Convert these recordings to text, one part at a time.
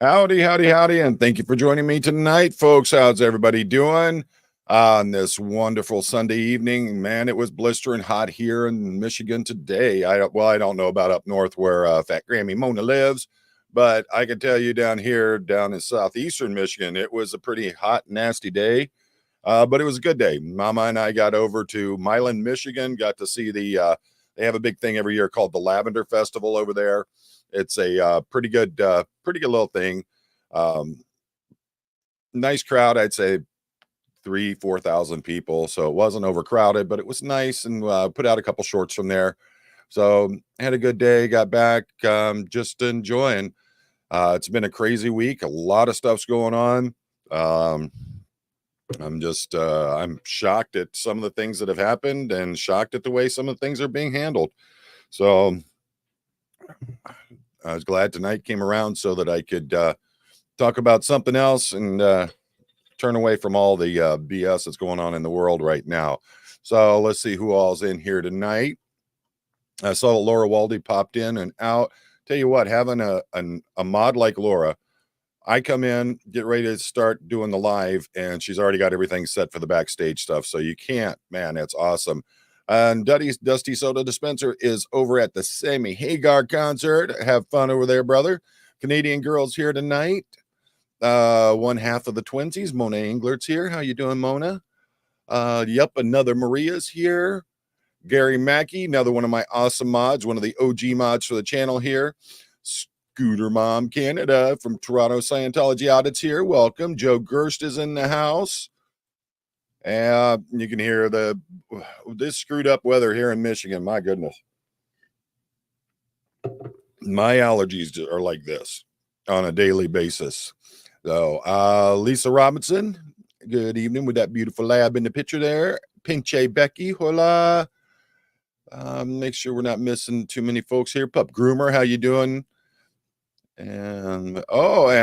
Howdy, howdy, howdy, and thank you for joining me tonight, folks. How's everybody doing on this wonderful Sunday evening? Man, it was blistering hot here in Michigan today. I don't know about up north where Fat Grammy Mona lives, but I can tell you down here, down in southeastern Michigan, it was a pretty hot, nasty day. But it was a good day. Mama and I got over to Milan, Michigan, got to see they have a big thing every year called the Lavender Festival over there. It's a pretty good little thing. Um, Nice crowd, I'd say 4,000 people. So it wasn't overcrowded, but it was nice and put out a couple shorts from there. So had a good day, got back, just enjoying. It's been a crazy week. A lot of stuff's going on. Um, I'm shocked at some of the things that have happened and shocked at the way some of the things are being handled. So I was glad tonight came around so that I could talk about something else and turn away from all the BS that's going on in the world right now. So let's see who all's in here tonight. I saw Laura Waldy popped in and out. Tell you what, having a mod like Laura, I come in, get ready to start doing the live, and she's already got everything set for the backstage stuff. So you can't, man, that's awesome. And Dusty Soda Dispenser is over at the Sammy Hagar concert. Have fun over there, brother. Canadian Girls here tonight. One half of the Twinsies, Mona Englert's here. How you doing, Mona? Yep, another Maria's here. Gary Mackey, another one of my awesome mods, one of the OG mods for the channel here. Scooter Mom Canada from Toronto Scientology Audits here. Welcome. Joe Gerst is in the house. And you can hear this screwed up weather here in Michigan. My goodness. My allergies are like this on a daily basis. So Lisa Robinson, good evening with that beautiful lab in the picture there. Pinche Becky, hola. Make sure we're not missing too many folks here. Pup Groomer, how you doing? And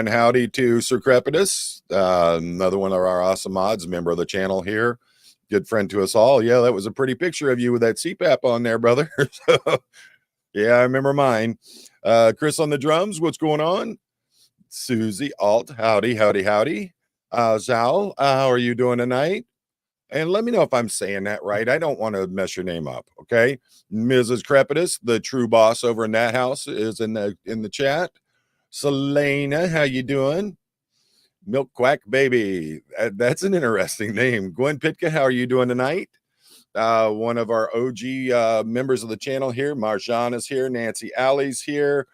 howdy to Sir Crepitus, another one of our awesome mods, member of the channel here, good friend to us all. Yeah, that was a pretty picture of you with that CPAP on there, brother. So, yeah, I remember mine. Chris on the drums, what's going on? Susie Alt, howdy, howdy, howdy. Zal, how are you doing tonight? And let me know if I'm saying that right. I don't want to mess your name up, okay? Mrs. Crepitus, the true boss over in that house, is in the chat. Selena, how you doing? Milk Quack Baby, that's an interesting name. Gwen Pitka, how are you doing tonight? One of our OG members of the channel here. Marjan is here. Nancy Alley's here.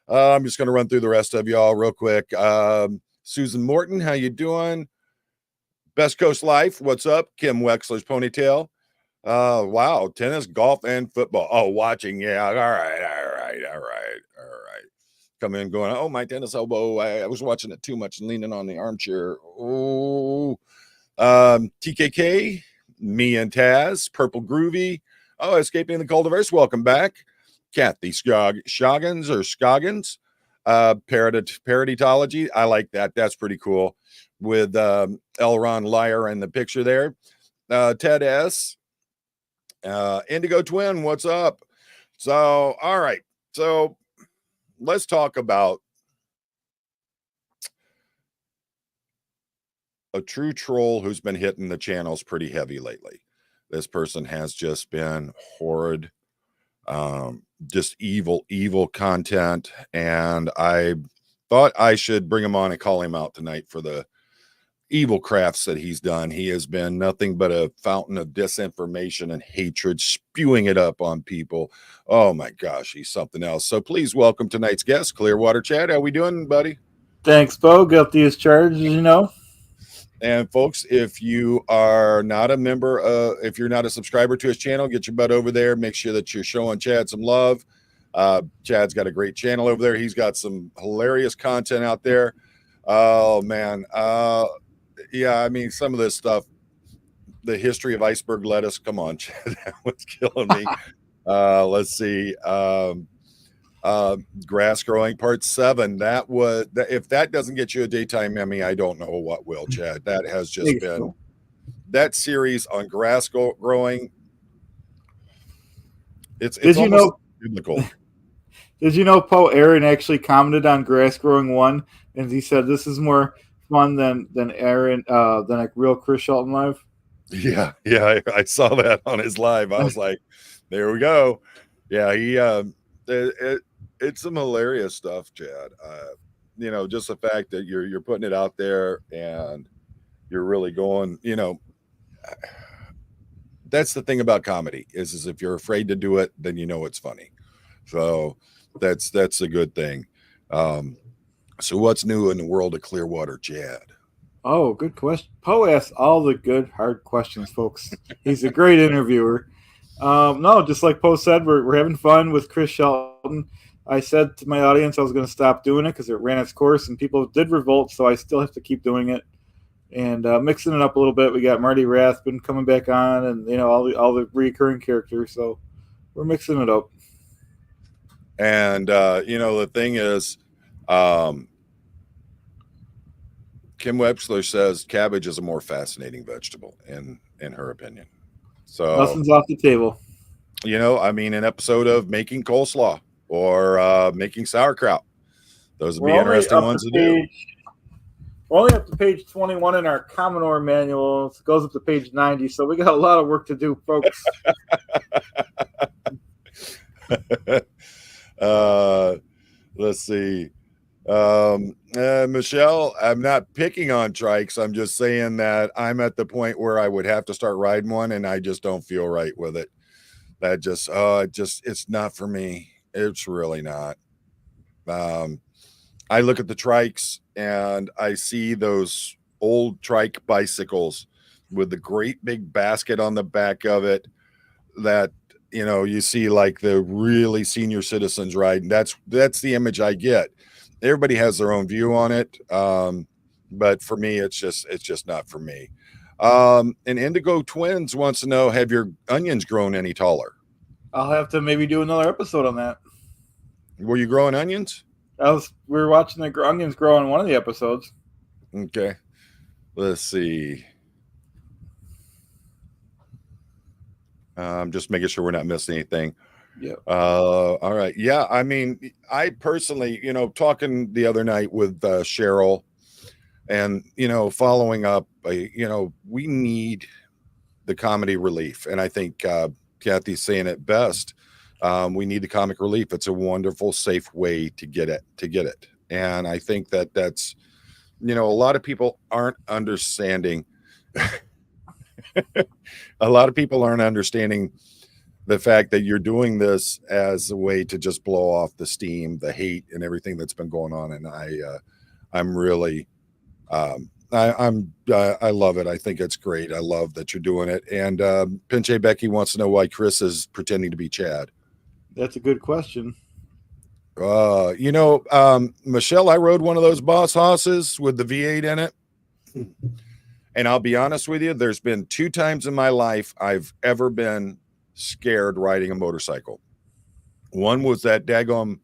I'm just going to run through the rest of y'all real quick. Susan Morton, how you doing? Best Coast Life, what's up? Kim Wexler's Ponytail. Wow, tennis, golf, and football. Oh, watching, yeah. All right. Come in going, oh, my tennis elbow. I was watching it too much and leaning on the armchair. Oh, TKK, me and Taz, Purple Groovy. Oh, Escaping the Cultiverse, welcome back. Kathy Scoggins or Scoggins, Parodytology. I like that. That's pretty cool. With Elron Liar in the picture there. Ted S. Indigo Twin, what's up? So, all right. So, let's talk about a true troll who's been hitting the channels pretty heavy lately. This person has just been horrid, just evil content. And I thought I should bring him on and call him out tonight for the evil crafts that he's done. He has been nothing but a fountain of disinformation and hatred, spewing it up on people. Oh my gosh, he's something else. So please welcome tonight's guest, Clearwater Chad. How we doing, buddy? Thanks, Bo. Guilty as charged, you know. And folks, if you are not a member, if you're not a subscriber to his channel, get your butt over there. Make sure that you're showing Chad some love. Chad's got a great channel over there. He's got some hilarious content out there. Oh man. Yeah, I mean, some of this stuff, the history of iceberg lettuce. Come on, Chad, that was killing me. Let's see. Grass growing part 7. If that doesn't get you a daytime Emmy, I don't know what will, Chad. That has just been that series on grass growing. It's almost biblical. Did you know Poe Aaron actually commented on Grass Growing 1 and he said this is more fun than Aaron than like real Chris Shelton live. Yeah, I saw that on his live. I was like, there we go. Yeah, it's some hilarious stuff, Chad. Just the fact that you're putting it out there and you're really going, that's the thing about comedy is if you're afraid to do it, then it's funny. So that's a good thing. So what's new in the world of Clearwater, Chad? Oh, good question. Poe asks all the good, hard questions, folks. He's a great interviewer. No, just like Poe said, we're having fun with Chris Shelton. I said to my audience I was going to stop doing it because it ran its course and people did revolt, so I still have to keep doing it and mixing it up a little bit. We got Marty Rathbun coming back on, and all the recurring characters. So we're mixing it up. And the thing is, Kim Webster says cabbage is a more fascinating vegetable in her opinion. So nothing's off the table. An episode of making coleslaw or making sauerkraut. Those would be interesting ones to do. We're only up to page 21 in our Commodore manual. It goes up to page 90, so we got a lot of work to do, folks. Let's see. Michelle, I'm not picking on trikes. I'm just saying that I'm at the point where I would have to start riding one, and I just don't feel right with it. That it's not for me. It's really not. I look at the trikes and I see those old trike bicycles with the great big basket on the back of it that, you see like the really senior citizens riding. That's the image I get. Everybody has their own view on it. But for me, it's just not for me. And Indigo Twins wants to know, have your onions grown any taller? I'll have to maybe do another episode on that. Were you growing onions? We were watching the onions grow in one of the episodes. Okay. Let's see. I'm just making sure we're not missing anything. Yeah. All right. Yeah. I mean, I personally, talking the other night with Cheryl and, following up, we need the comedy relief. And I think Kathy's saying it best. We need the comic relief. It's a wonderful, safe way to get it. And I think that's, a lot of people aren't understanding. A lot of people aren't understanding the fact that you're doing this as a way to just blow off the steam, the hate, and everything that's been going on. And I'm really, I love it. I think it's great. I love that you're doing it. And Pinche Becky wants to know why Chris is pretending to be Chad. That's a good question. Michelle, I rode one of those Boss Hosses with the V8 in it. And I'll be honest with you, there's been 2 times in my life I've ever been scared riding a motorcycle. One was that daggone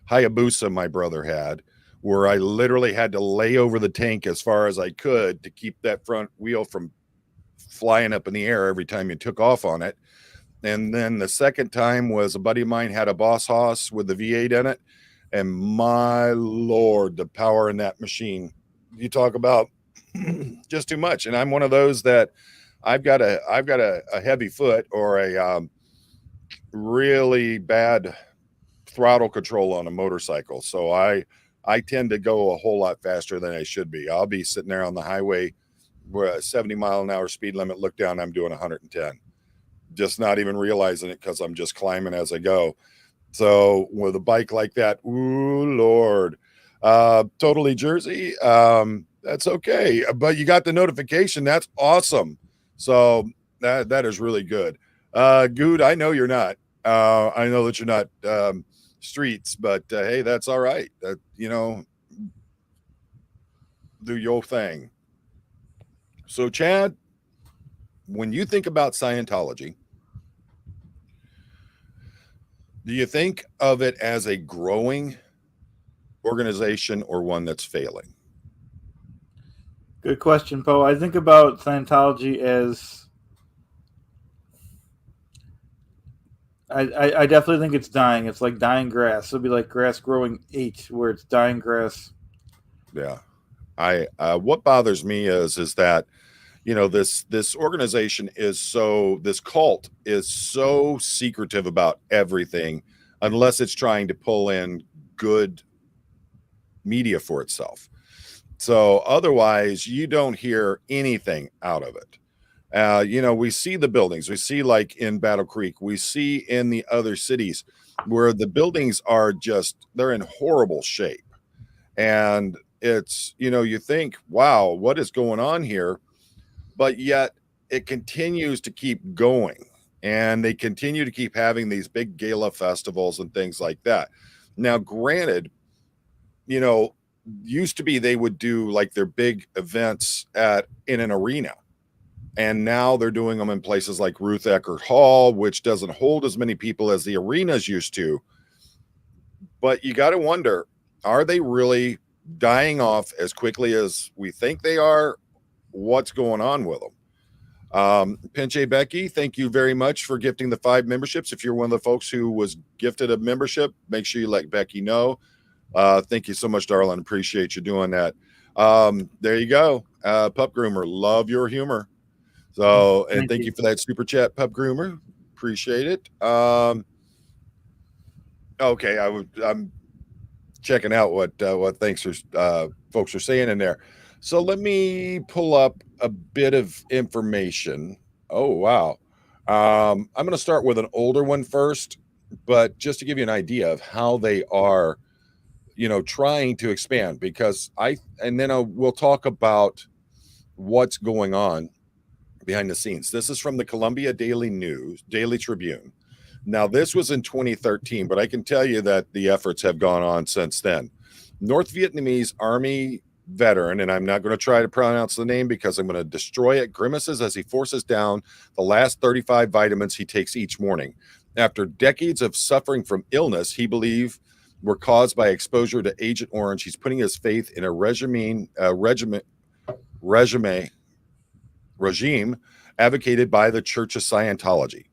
Hayabusa my brother had, where I literally had to lay over the tank as far as I could to keep that front wheel from flying up in the air every time you took off on it. And then the second time was a buddy of mine had a Boss Hoss with the V8 in it. And my Lord, the power in that machine. You talk about just too much. And I'm one of those that I've got a heavy foot or a really bad throttle control on a motorcycle. So I tend to go a whole lot faster than I should be. I'll be sitting there on the highway where a 70-mile-an-hour speed limit, look down, I'm doing 110. Just not even realizing it because I'm just climbing as I go. So with a bike like that, ooh, Lord. Totally Jersey, that's okay. But you got the notification. That's awesome. So that is really good. Good, I know you're not. I know that you're not streets, but hey, that's all right. Do your thing. So, Chad, when you think about Scientology, do you think of it as a growing organization or one that's failing? Good question, Poe. I think about Scientology as I definitely think it's dying. It's like dying grass. It'll be like grass growing 8, where it's dying grass. Yeah. I what bothers me is that, you know, this organization is so, this cult is so secretive about everything unless it's trying to pull in good media for itself. So otherwise, you don't hear anything out of it. You know, we see the buildings, we see like in Battle Creek, we see in the other cities where the buildings are just, they're in horrible shape. And it's, you know, you think, wow, what is going on here? But yet it continues to keep going. And they continue to keep having these big gala festivals and things like that. Now, granted, you know, used to be they would do like their big events at in an arena, and now they're doing them in places like Ruth Eckerd Hall, which doesn't hold as many people as the arenas used to. But you got to wonder, are they really dying off as quickly as we think they are? What's going on with them? Pinche Becky, thank you very much for gifting the 5 memberships. If you're one of the folks who was gifted a membership, make sure you let Becky know. Thank you so much, darling. Appreciate you doing that. There you go. Pup Groomer, love your humor. So, and thank you for that super chat, Pup Groomer. Appreciate it. Okay, I'm checking out what thanks folks are saying in there. So let me pull up a bit of information. Oh wow. I'm going to start with an older one first, but just to give you an idea of how they are, you know, trying to expand, because and then we'll talk about what's going on behind the scenes. This is from the Columbia Daily Tribune. Now, this was in 2013, but I can tell you that the efforts have gone on since then. North Vietnamese Army veteran, and I'm not going to try to pronounce the name because I'm going to destroy it, grimaces as he forces down the last 35 vitamins he takes each morning. After decades of suffering from illness, he believes were caused by exposure to Agent Orange. He's putting his faith in a regime advocated by the Church of Scientology.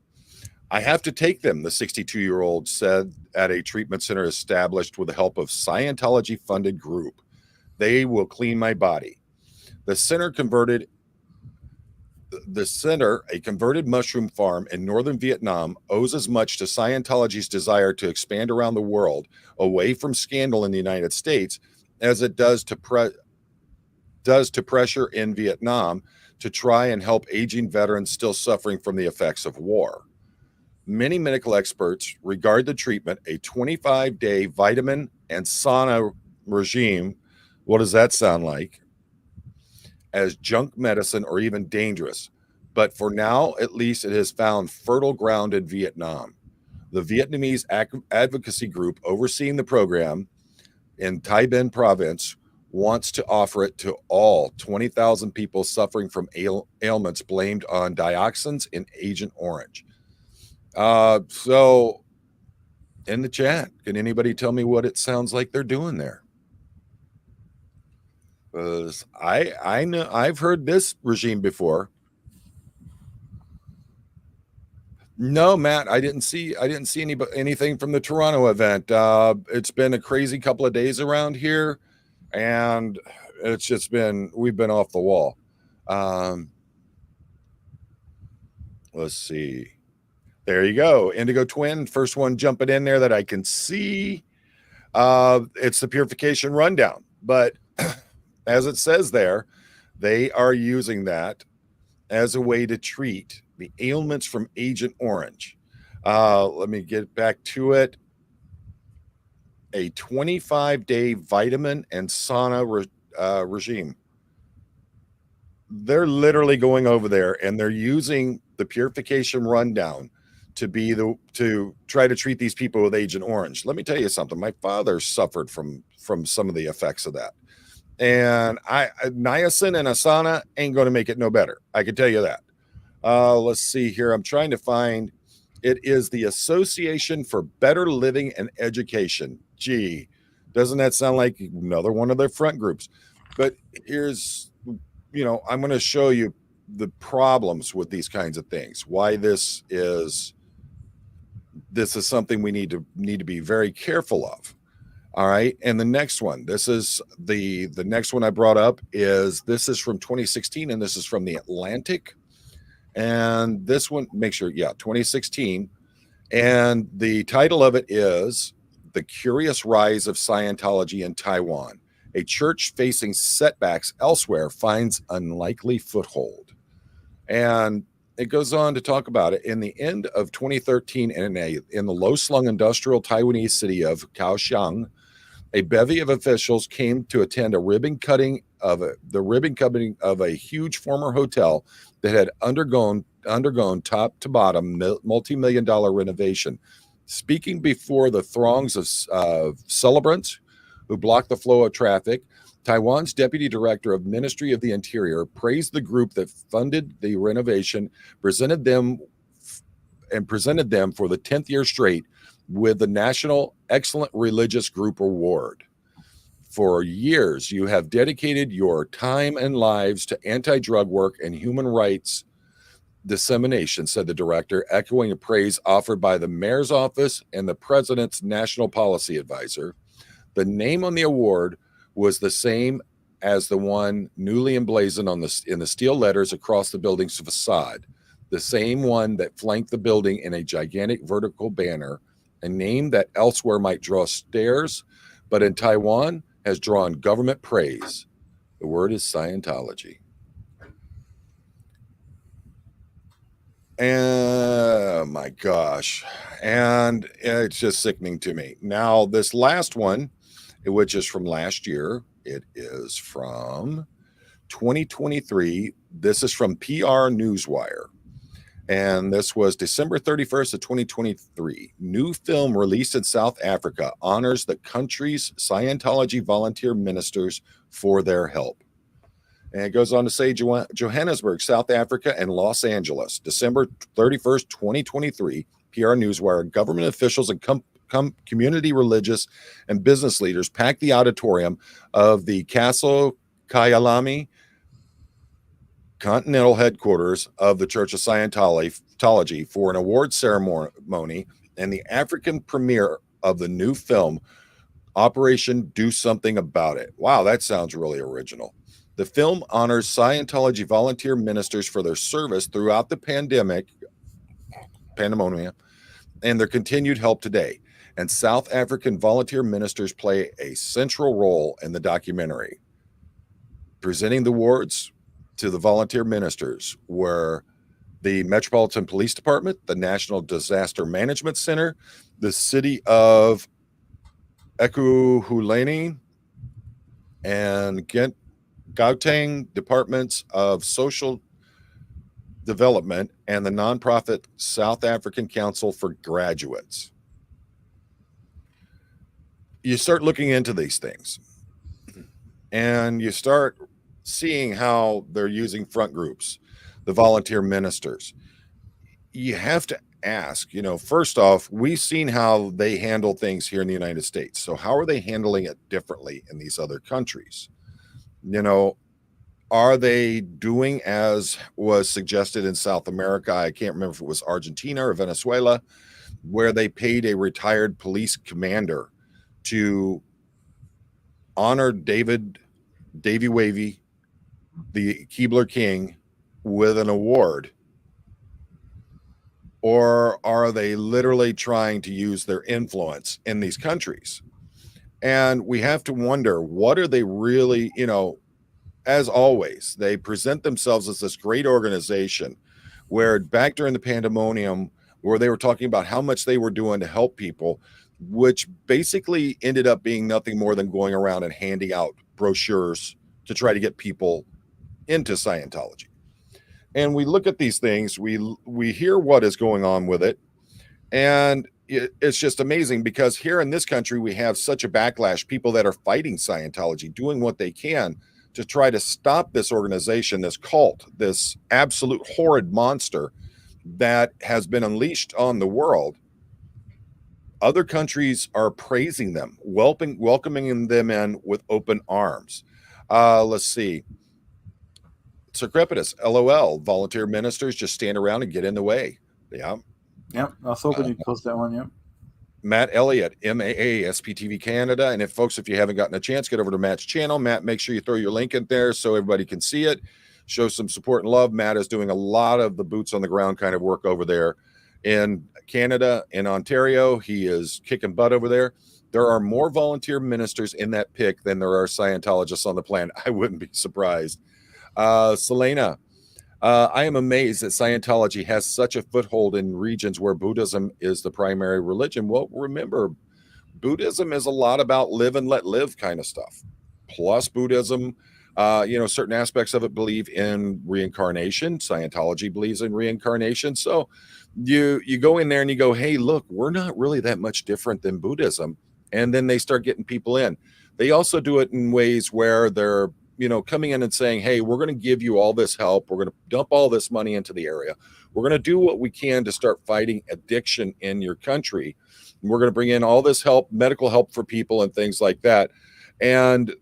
I have to take them, the 62-year-old said at a treatment center established with the help of Scientology-funded group. They will clean my body. The center, a converted mushroom farm in northern Vietnam, owes as much to Scientology's desire to expand around the world, away from scandal in the United States, as it does to pressure in Vietnam to try and help aging veterans still suffering from the effects of war. Many medical experts regard the treatment, a 25-day vitamin and sauna regime, what does that sound like, as junk medicine or even dangerous. But for now, at least, it has found fertile ground in Vietnam. The Vietnamese advocacy group overseeing the program in Tay Binh province wants to offer it to all 20,000 people suffering from ailments blamed on dioxins in Agent Orange. So in the chat, can anybody tell me what it sounds like they're doing there? Because I know I've heard this regime before. No, Matt, I didn't see anything from the Toronto event. It's been a crazy couple of days around here, and it's just been, we've been off the wall. Let's see. There you go. Indigo Twin, first one jumping in there that I can see. It's the purification rundown, but as it says there, they are using that as a way to treat the ailments from Agent Orange. Let me get back to it. A 25-day vitamin and sauna regime. They're literally going over there and they're using the purification rundown to try to treat these people with Agent Orange. Let me tell you something. My father suffered from some of the effects of that. And niacin and asana ain't going to make it no better. I can tell you that. Let's see here. I'm trying to find. It is the Association for Better Living and Education. Gee, doesn't that sound like another one of their front groups? But here's, I'm going to show you the problems with these kinds of things. Why this is something we need to be very careful of. All right. And the next one, this is the next one I brought up this is from 2016, and this is from the Atlantic. And this one, make sure, 2016. And the title of it is The Curious Rise of Scientology in Taiwan. A church facing setbacks elsewhere finds unlikely foothold. And it goes on to talk about it. In the end of 2013, in the low-slung industrial Taiwanese city of Kaohsiung, a bevy of officials came to attend a ribbon cutting of a huge former hotel that had undergone top to bottom multi-million-dollar renovation. Speaking before the throngs of celebrants who blocked the flow of traffic, Taiwan's deputy director of Ministry of the Interior praised the group that funded the renovation, presented them for the 10th year straight with the National Excellent Religious Group Award. For years, you have dedicated your time and lives to anti-drug work and human rights dissemination, said the director, echoing a praise offered by the mayor's office and the president's national policy advisor. The name on the award was the same as the one newly emblazoned in the steel letters across the building's facade, the same one that flanked the building in a gigantic vertical banner, a name that elsewhere might draw stares, but in Taiwan has drawn government praise. The word is Scientology. And my gosh. And it's just sickening to me. Now, this last one, which is from last year, it is from 2023. This is from PR Newswire. And this was December 31st of 2023. New film released in South Africa honors the country's Scientology volunteer ministers for their help. And it goes on to say Johannesburg, South Africa, and Los Angeles, December 31st, 2023. PR Newswire, government officials and community religious and business leaders packed the auditorium of the Castle Kyalami Continental headquarters of the Church of Scientology for an award ceremony and the African premiere of the new film, Operation Do Something About It. Wow, that sounds really original. The film honors Scientology volunteer ministers for their service throughout the pandemonium and their continued help today. And South African volunteer ministers play a central role in the documentary. Presenting the awards to the volunteer ministers were the Metropolitan Police Department, the National Disaster Management Center, the City of Ekurhuleni, and Gauteng Departments of Social Development, and the nonprofit South African Council for Graduates. You start looking into these things, and you start seeing how they're using front groups, the volunteer ministers. You have to ask, first off, we've seen how they handle things here in the United States. So how are they handling it differently in these other countries? Are they doing as was suggested in South America? I can't remember if it was Argentina or Venezuela, where they paid a retired police commander to honor Davy Wavy, the Keebler King, with an award. Or are they literally trying to use their influence in these countries? And we have to wonder, what are they really, as always, they present themselves as this great organization where back during the pandemonium, where they were talking about how much they were doing to help people, which basically ended up being nothing more than going around and handing out brochures to try to get people into Scientology. And we look at these things, we hear what is going on with it, and it's just amazing because here in this country we have such a backlash, people that are fighting Scientology, doing what they can to try to stop this organization, this cult, this absolute horrid monster that has been unleashed on the world. Other countries are praising them, welcoming them in with open arms. Let's see. Sir Crepitus, LOL, volunteer ministers just stand around and get in the way. Yeah. Yep. I was hoping you'd post that one. Yep. Matt Elliott, MAA, SPTV Canada. And if you haven't gotten a chance, get over to Matt's channel. Matt, make sure you throw your link in there so everybody can see it. Show some support and love. Matt is doing a lot of the boots on the ground kind of work over there in Canada, in Ontario. He is kicking butt over there. There are more volunteer ministers in that pick than there are Scientologists on the planet. I wouldn't be surprised. Selena, I am amazed that Scientology has such a foothold in regions where Buddhism is the primary religion. Well, remember, Buddhism is a lot about live and let live kind of stuff. Plus Buddhism, certain aspects of it believe in reincarnation. Scientology believes in reincarnation. So you go in there and you go, hey, look, we're not really that much different than Buddhism. And then they start getting people in. They also do it in ways where they're, coming in and saying, hey, we're going to give you all this help. We're going to dump all this money into the area. We're going to do what we can to start fighting addiction in your country. And we're going to bring in all this help, medical help for people and things like that. And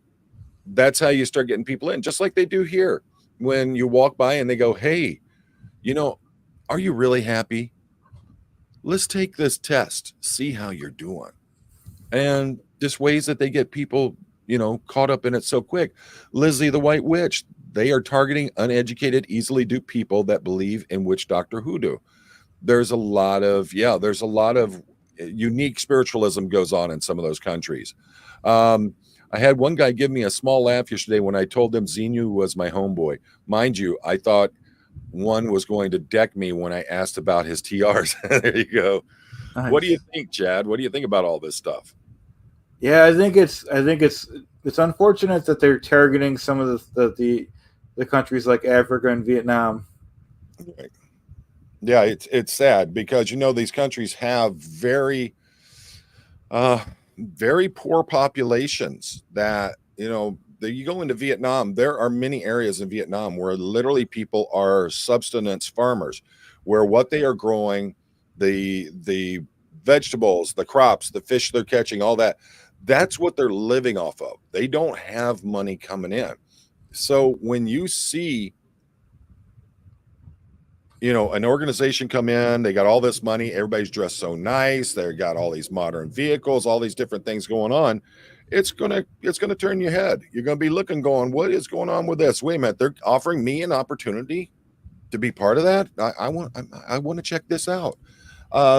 that's how you start getting people in, just like they do here. When you walk by and they go, hey, are you really happy? Let's take this test, see how you're doing. And just ways that they get people, caught up in it so quick. Lizzie the White Witch, they are targeting uneducated, easily duped people that believe in witch doctor hoodoo. There's a lot of unique spiritualism goes on in some of those countries. I had one guy give me a small laugh yesterday when I told him Xenu was my homeboy. Mind you, I thought one was going to deck me when I asked about his TRs. There you go. Nice. What do you think, Chad? What do you think about all this stuff? Yeah, I think it's unfortunate that they're targeting some of the countries like Africa and Vietnam. Right. Yeah, it's sad because these countries have very poor populations that you go into Vietnam, there are many areas in Vietnam where literally people are subsistence farmers, where what they are growing, the vegetables, the crops, the fish they're catching, all that's what they're living off of. They don't have money coming in. So when you see an organization come in, they got all this money, everybody's dressed so nice, they got all these modern vehicles, all these different things going on, it's gonna turn your head. You're gonna be looking, going, what is going on with this? Wait a minute, they're offering me an opportunity to be part of that. I want to check this out.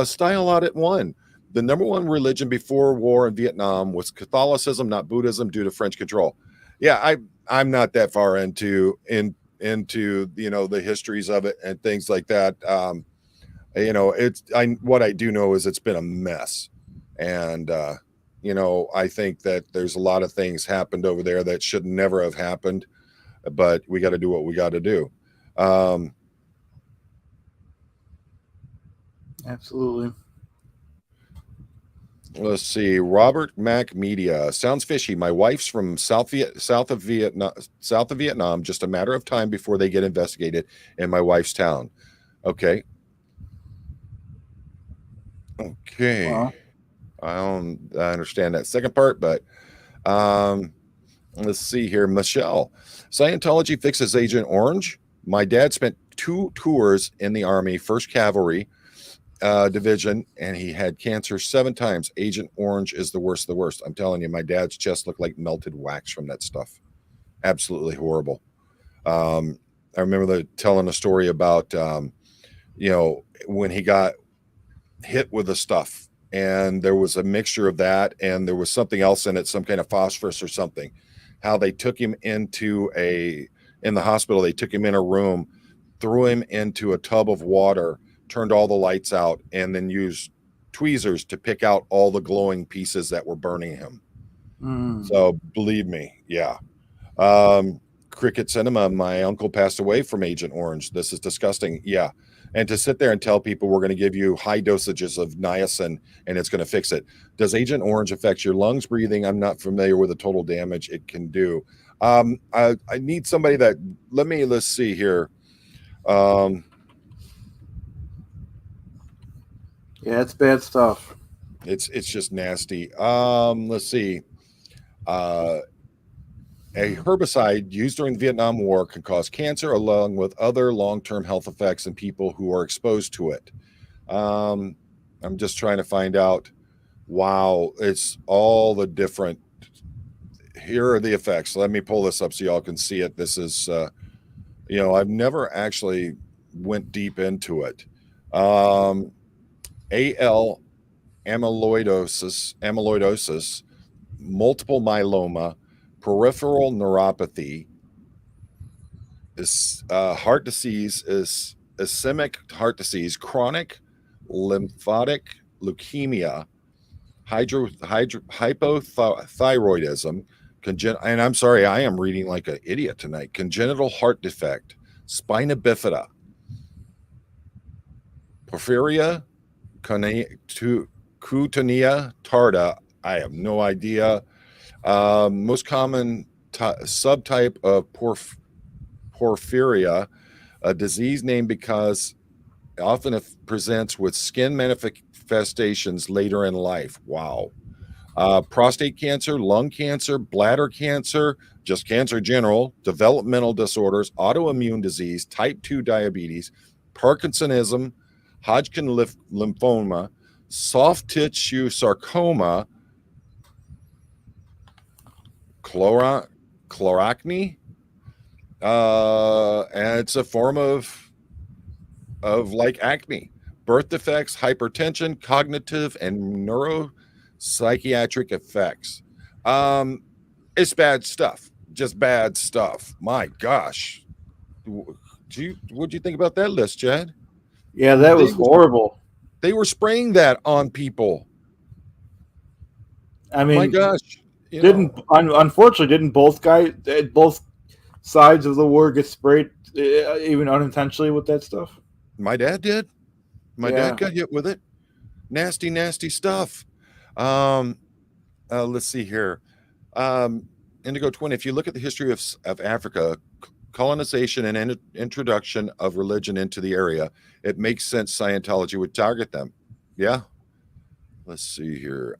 Style Audit 1. The number one religion before war in Vietnam was Catholicism, not Buddhism, due to French control. Yeah, I'm not that far into the histories of it and things like that. What I do know is it's been a mess, and I think that there's a lot of things happened over there that should never have happened, but we got to do what we got to do. Absolutely. Let's see. Robert Mac Media. Sounds fishy. My wife's from south of Vietnam. Just a matter of time before they get investigated in my wife's town. Okay. Wow. I understand that second part, but let's see here. Michelle. Scientology fixes Agent Orange. My dad spent 2 tours in the Army, 1st Cavalry division, and he had cancer 7 times. Agent Orange is the worst of the worst. I'm telling you, my dad's chest looked like melted wax from that stuff. Absolutely horrible. I remember telling a story about when he got hit with the stuff, and there was a mixture of that, and there was something else in it, some kind of phosphorus or something. How they took him in the hospital, they took him in a room, threw him into a tub of water, turned all the lights out, and then used tweezers to pick out all the glowing pieces that were burning him. So believe me, yeah. Cricket Cinema, my uncle passed away from Agent Orange. This is disgusting. Yeah. And to sit there and tell people we're going to give you high dosages of niacin and it's going to fix it. Does Agent Orange affect your lungs, breathing? I'm not familiar with the total damage it can do. I need somebody that, let's see here. Yeah, it's bad stuff. It's just nasty. Let's see. A herbicide used during the Vietnam War can cause cancer along with other long-term health effects in people who are exposed to it. I'm just trying to find out Wow, it's all the different. Here are the effects. Let me pull this up so y'all can see it. This is, I've never actually went deep into it. AL amyloidosis, multiple myeloma, peripheral neuropathy, is heart disease, is ischemic heart disease, chronic lymphatic leukemia, hypothyroidism, and I'm sorry, I am reading like an idiot tonight. Congenital heart defect, spina bifida, porphyria, cutanea tarda. I have no idea. Most common subtype of porphyria, a disease named because it often presents with skin manifestations later in life. Wow. Prostate cancer, lung cancer, bladder cancer, just cancer general, developmental disorders, autoimmune disease, type 2 diabetes, Parkinsonism, Hodgkin lymphoma, soft tissue sarcoma, chloracne, and it's a form of like acne, birth defects, hypertension, cognitive and neuropsychiatric effects. It's bad stuff, just bad stuff. My gosh. What'd you think about that list, Chad? Yeah, that was horrible. They were spraying that on people. I mean, my gosh. Unfortunately, didn't both sides of the war get sprayed even unintentionally with that stuff? My dad did. My dad got hit with it. Nasty, nasty stuff. Let's see here. Indigo Twin, if you look at the history of Africa, colonization and introduction of religion into the area, it makes sense Scientology would target them. Yeah. Let's see here.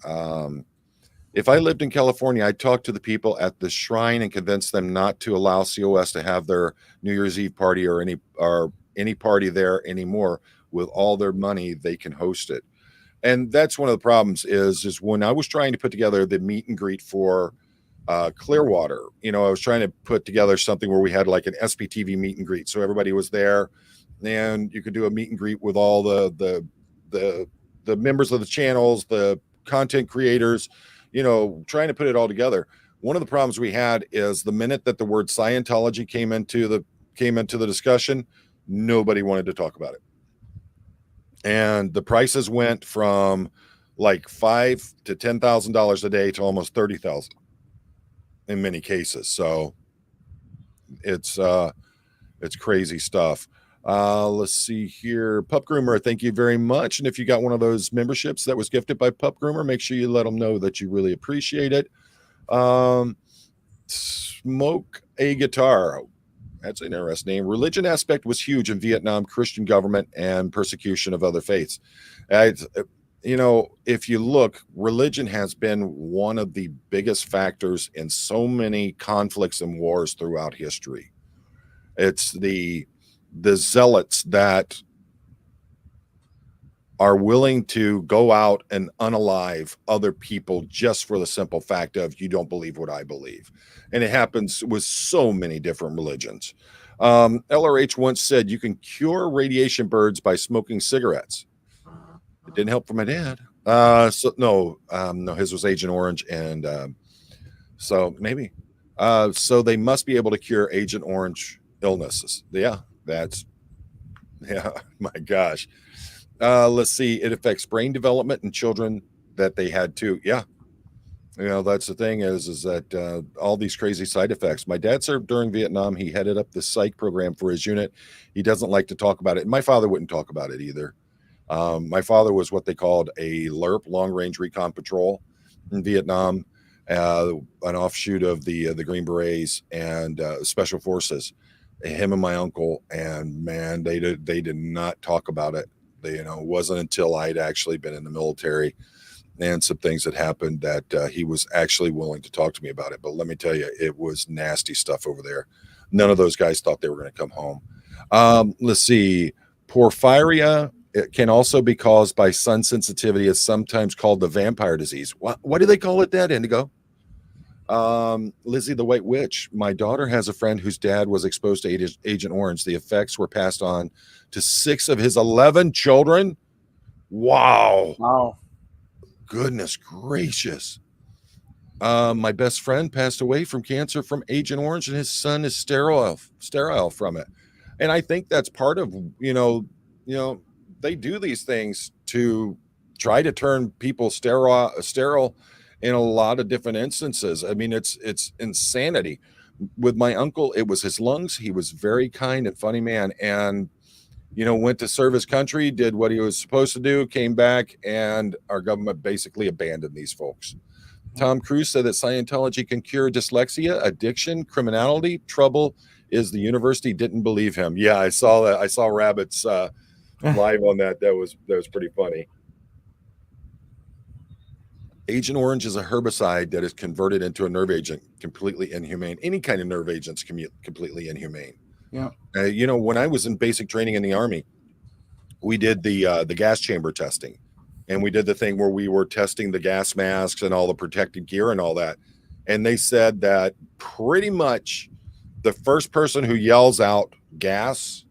If I lived in California, I'd talk to the people at the shrine and convince them not to allow COS to have their New Year's Eve party or any party there anymore. With all their money, they can host it. And that's one of the problems is when I was trying to put together the meet and greet for Clearwater, I was trying to put together something where we had like an SPTV meet and greet. So everybody was there and you could do a meet and greet with all the members of the channels, the content creators, trying to put it all together. One of the problems we had is the minute that the word Scientology came into the discussion, nobody wanted to talk about it. And the prices went from like $5,000 to $10,000 a day to almost $30,000 in many cases. So it's crazy stuff. Let's see here. Pup Groomer, thank you very much. And if you got one of those memberships that was gifted by Pup Groomer, make sure you let them know that you really appreciate it. Smoke a Guitar. That's an interesting name. Religion aspect was huge in Vietnam, Christian government and persecution of other faiths. If you look, religion has been one of the biggest factors in so many conflicts and wars throughout history. It's the zealots that are willing to go out and unalive other people just for the simple fact of you don't believe what I believe. And it happens with so many different religions. LRH once said you can cure radiation birds by smoking cigarettes. It didn't help for my dad. No, his was Agent Orange. And so maybe. So they must be able to cure Agent Orange illnesses. Yeah, my gosh. Let's see. It affects brain development in children that they had too. Yeah. That's the thing is that all these crazy side effects. My dad served during Vietnam. He headed up the psych program for his unit. He doesn't like to talk about it. And my father wouldn't talk about it either. My father was what they called a LRP, Long Range Recon Patrol, in Vietnam, an offshoot of the Green Berets and Special Forces. Him and my uncle, and man, they did not talk about it. It wasn't until I'd actually been in the military and some things that happened that he was actually willing to talk to me about it. But let me tell you, it was nasty stuff over there. None of those guys thought they were going to come home. Let's see. Porphyria It can also be caused by sun sensitivity. It's sometimes called the vampire disease. What do they call it, that, Indigo? Lizzie the White Witch. My daughter has a friend whose dad was exposed to Agent Orange. The effects were passed on to 6 of his 11 children. Wow. Goodness gracious. My best friend passed away from cancer from Agent Orange, and his son is sterile from it. And I think that's part of, they do these things to try to turn people sterile in a lot of different instances. I mean, it's insanity. With my uncle, it was his lungs. He was very kind and funny man, and went to serve his country, did what he was supposed to do, came back, and our government basically abandoned these folks. Tom Cruise said that Scientology can cure dyslexia, addiction, criminality. Trouble is the university didn't believe him. Yeah, I saw that. I saw Rabbit's live on that. That was pretty funny. Agent Orange is a herbicide that is converted into a nerve agent, completely inhumane. Any kind of nerve agent's completely inhumane. Yeah. When I was in basic training in the Army, we did the gas chamber testing, and we did the thing where we were testing the gas masks and all the protective gear and all that. And they said that pretty much the first person who yells out gas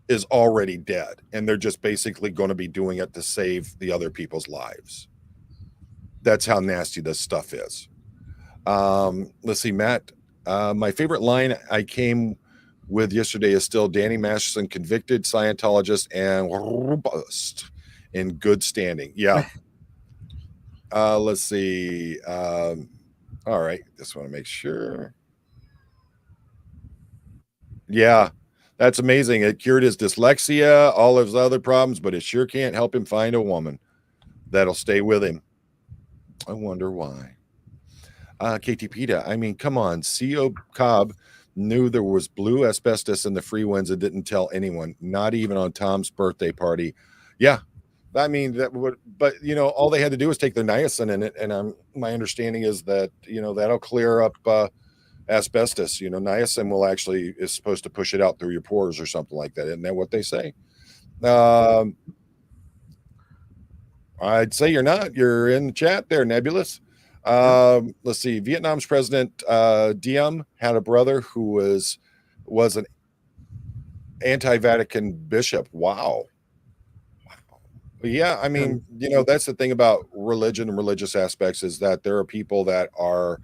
is already dead, and they're just basically going to be doing it to save the other people's lives. That's how nasty this stuff is. Let's see, Matt. My favorite line I came with yesterday is still Danny Masterson, convicted Scientologist and robust in good standing. Yeah. Let's see. All right. Just want to make sure. Yeah, that's amazing. It cured his dyslexia, all of his other problems, but it sure can't help him find a woman that'll stay with him. I wonder why. KT PETA, I mean, come on. CO Cobb knew there was blue asbestos in the free winds and didn't tell anyone, not even on Tom's birthday party. Yeah, I mean, that would, but all they had to do was take their niacin in it, and my understanding is that that'll clear up asbestos. Niacin is supposed to push it out through your pores or something like that. Isn't that what they say? I'd say you're not. You're in the chat there, Nebulous. Let's see. Vietnam's president Diem had a brother who was an anti-Vatican bishop. Wow. Yeah, I mean, that's the thing about religion and religious aspects, is that there are people that are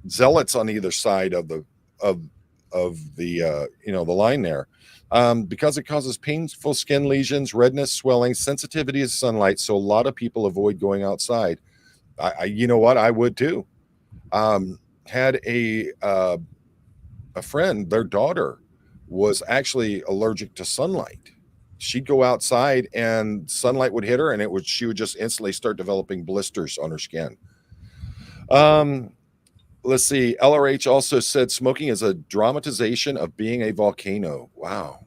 zealots on either side of the line there. Because it causes painful skin lesions, redness, swelling, sensitivity to sunlight. So a lot of people avoid going outside. You know what? I would too. Had a friend, their daughter was actually allergic to sunlight. She'd go outside and sunlight would hit her, and she would just instantly start developing blisters on her skin. Let's see. LRH also said smoking is a dramatization of being a volcano. Wow.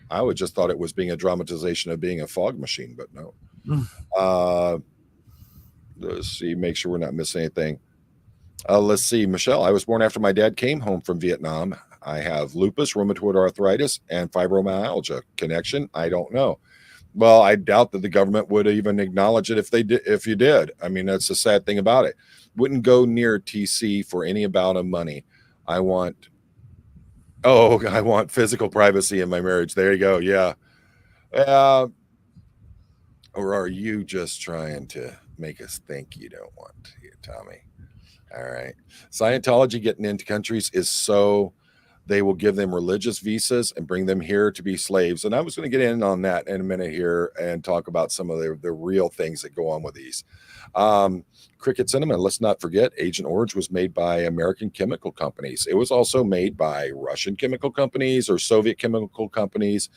I would just thought it was being a dramatization of being a fog machine, but no. Let's see. Make sure we're not missing anything. Let's see. Michelle, I was born after my dad came home from Vietnam. I have lupus, rheumatoid arthritis, and fibromyalgia. Connection? I don't know. Well, I doubt that the government would even acknowledge it if you did. I mean, that's the sad thing about it. Wouldn't go near TC for any amount of money. I want physical privacy in my marriage. There you go. Yeah. Or are you just trying to make us think you don't want to, Tommy? All right. Scientology getting into countries is so they will give them religious visas and bring them here to be slaves. And I was going to get in on that in a minute here and talk about some of the real things that go on with these. Cricket Cinnamon, let's not forget, Agent Orange was made by American chemical companies. It was also made by Russian chemical companies or Soviet chemical companies.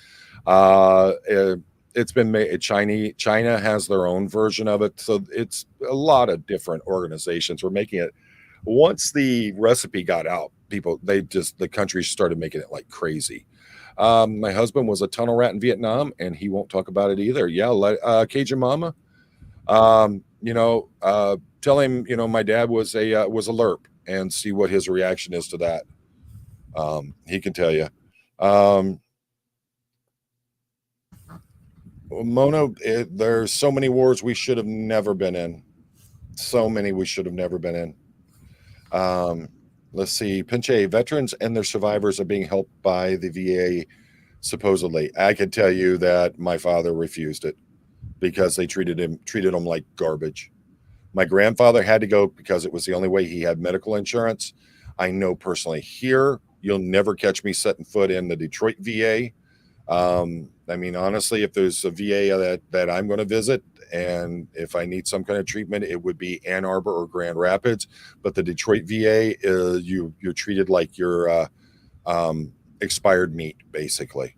It's been made. China has their own version of it. So it's a lot of different organizations were making it. Once the recipe got out, the countries started making it like crazy. My husband was a tunnel rat in Vietnam, and he won't talk about it either. Yeah, Cajun Mama. Tell him, my dad was a LERP, and see what his reaction is to that. He can tell you. Mona, there's so many wars we should have never been in. So many we should have never been in. Um, let's see. Pinche veterans and their survivors are being helped by the VA. Supposedly, I can tell you that my father refused it because they treated him like garbage. My grandfather had to go because it was the only way he had medical insurance. I know personally here, you'll never catch me setting foot in the Detroit VA. I mean, honestly, if there's a VA that I'm going to visit, and if I need some kind of treatment, it would be Ann Arbor or Grand Rapids. But the Detroit VA is you're treated like you're expired meat, basically.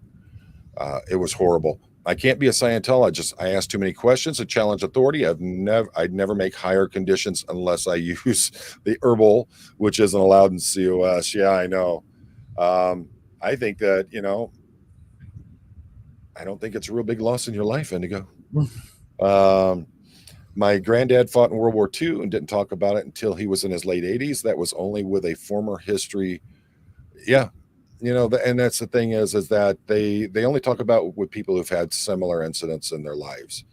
It was horrible. I can't be a Scientologist. I ask too many questions to challenge authority. I'd never make higher conditions unless I use the herbal, which isn't allowed in COS. Yeah, I know. I think that, I don't think it's a real big loss in your life, Indigo. um, my granddad fought in World War II and didn't talk about it until he was in his late 80s. That was only with a former history. Yeah, and that's the thing is that they only talk about with people who've had similar incidents in their lives.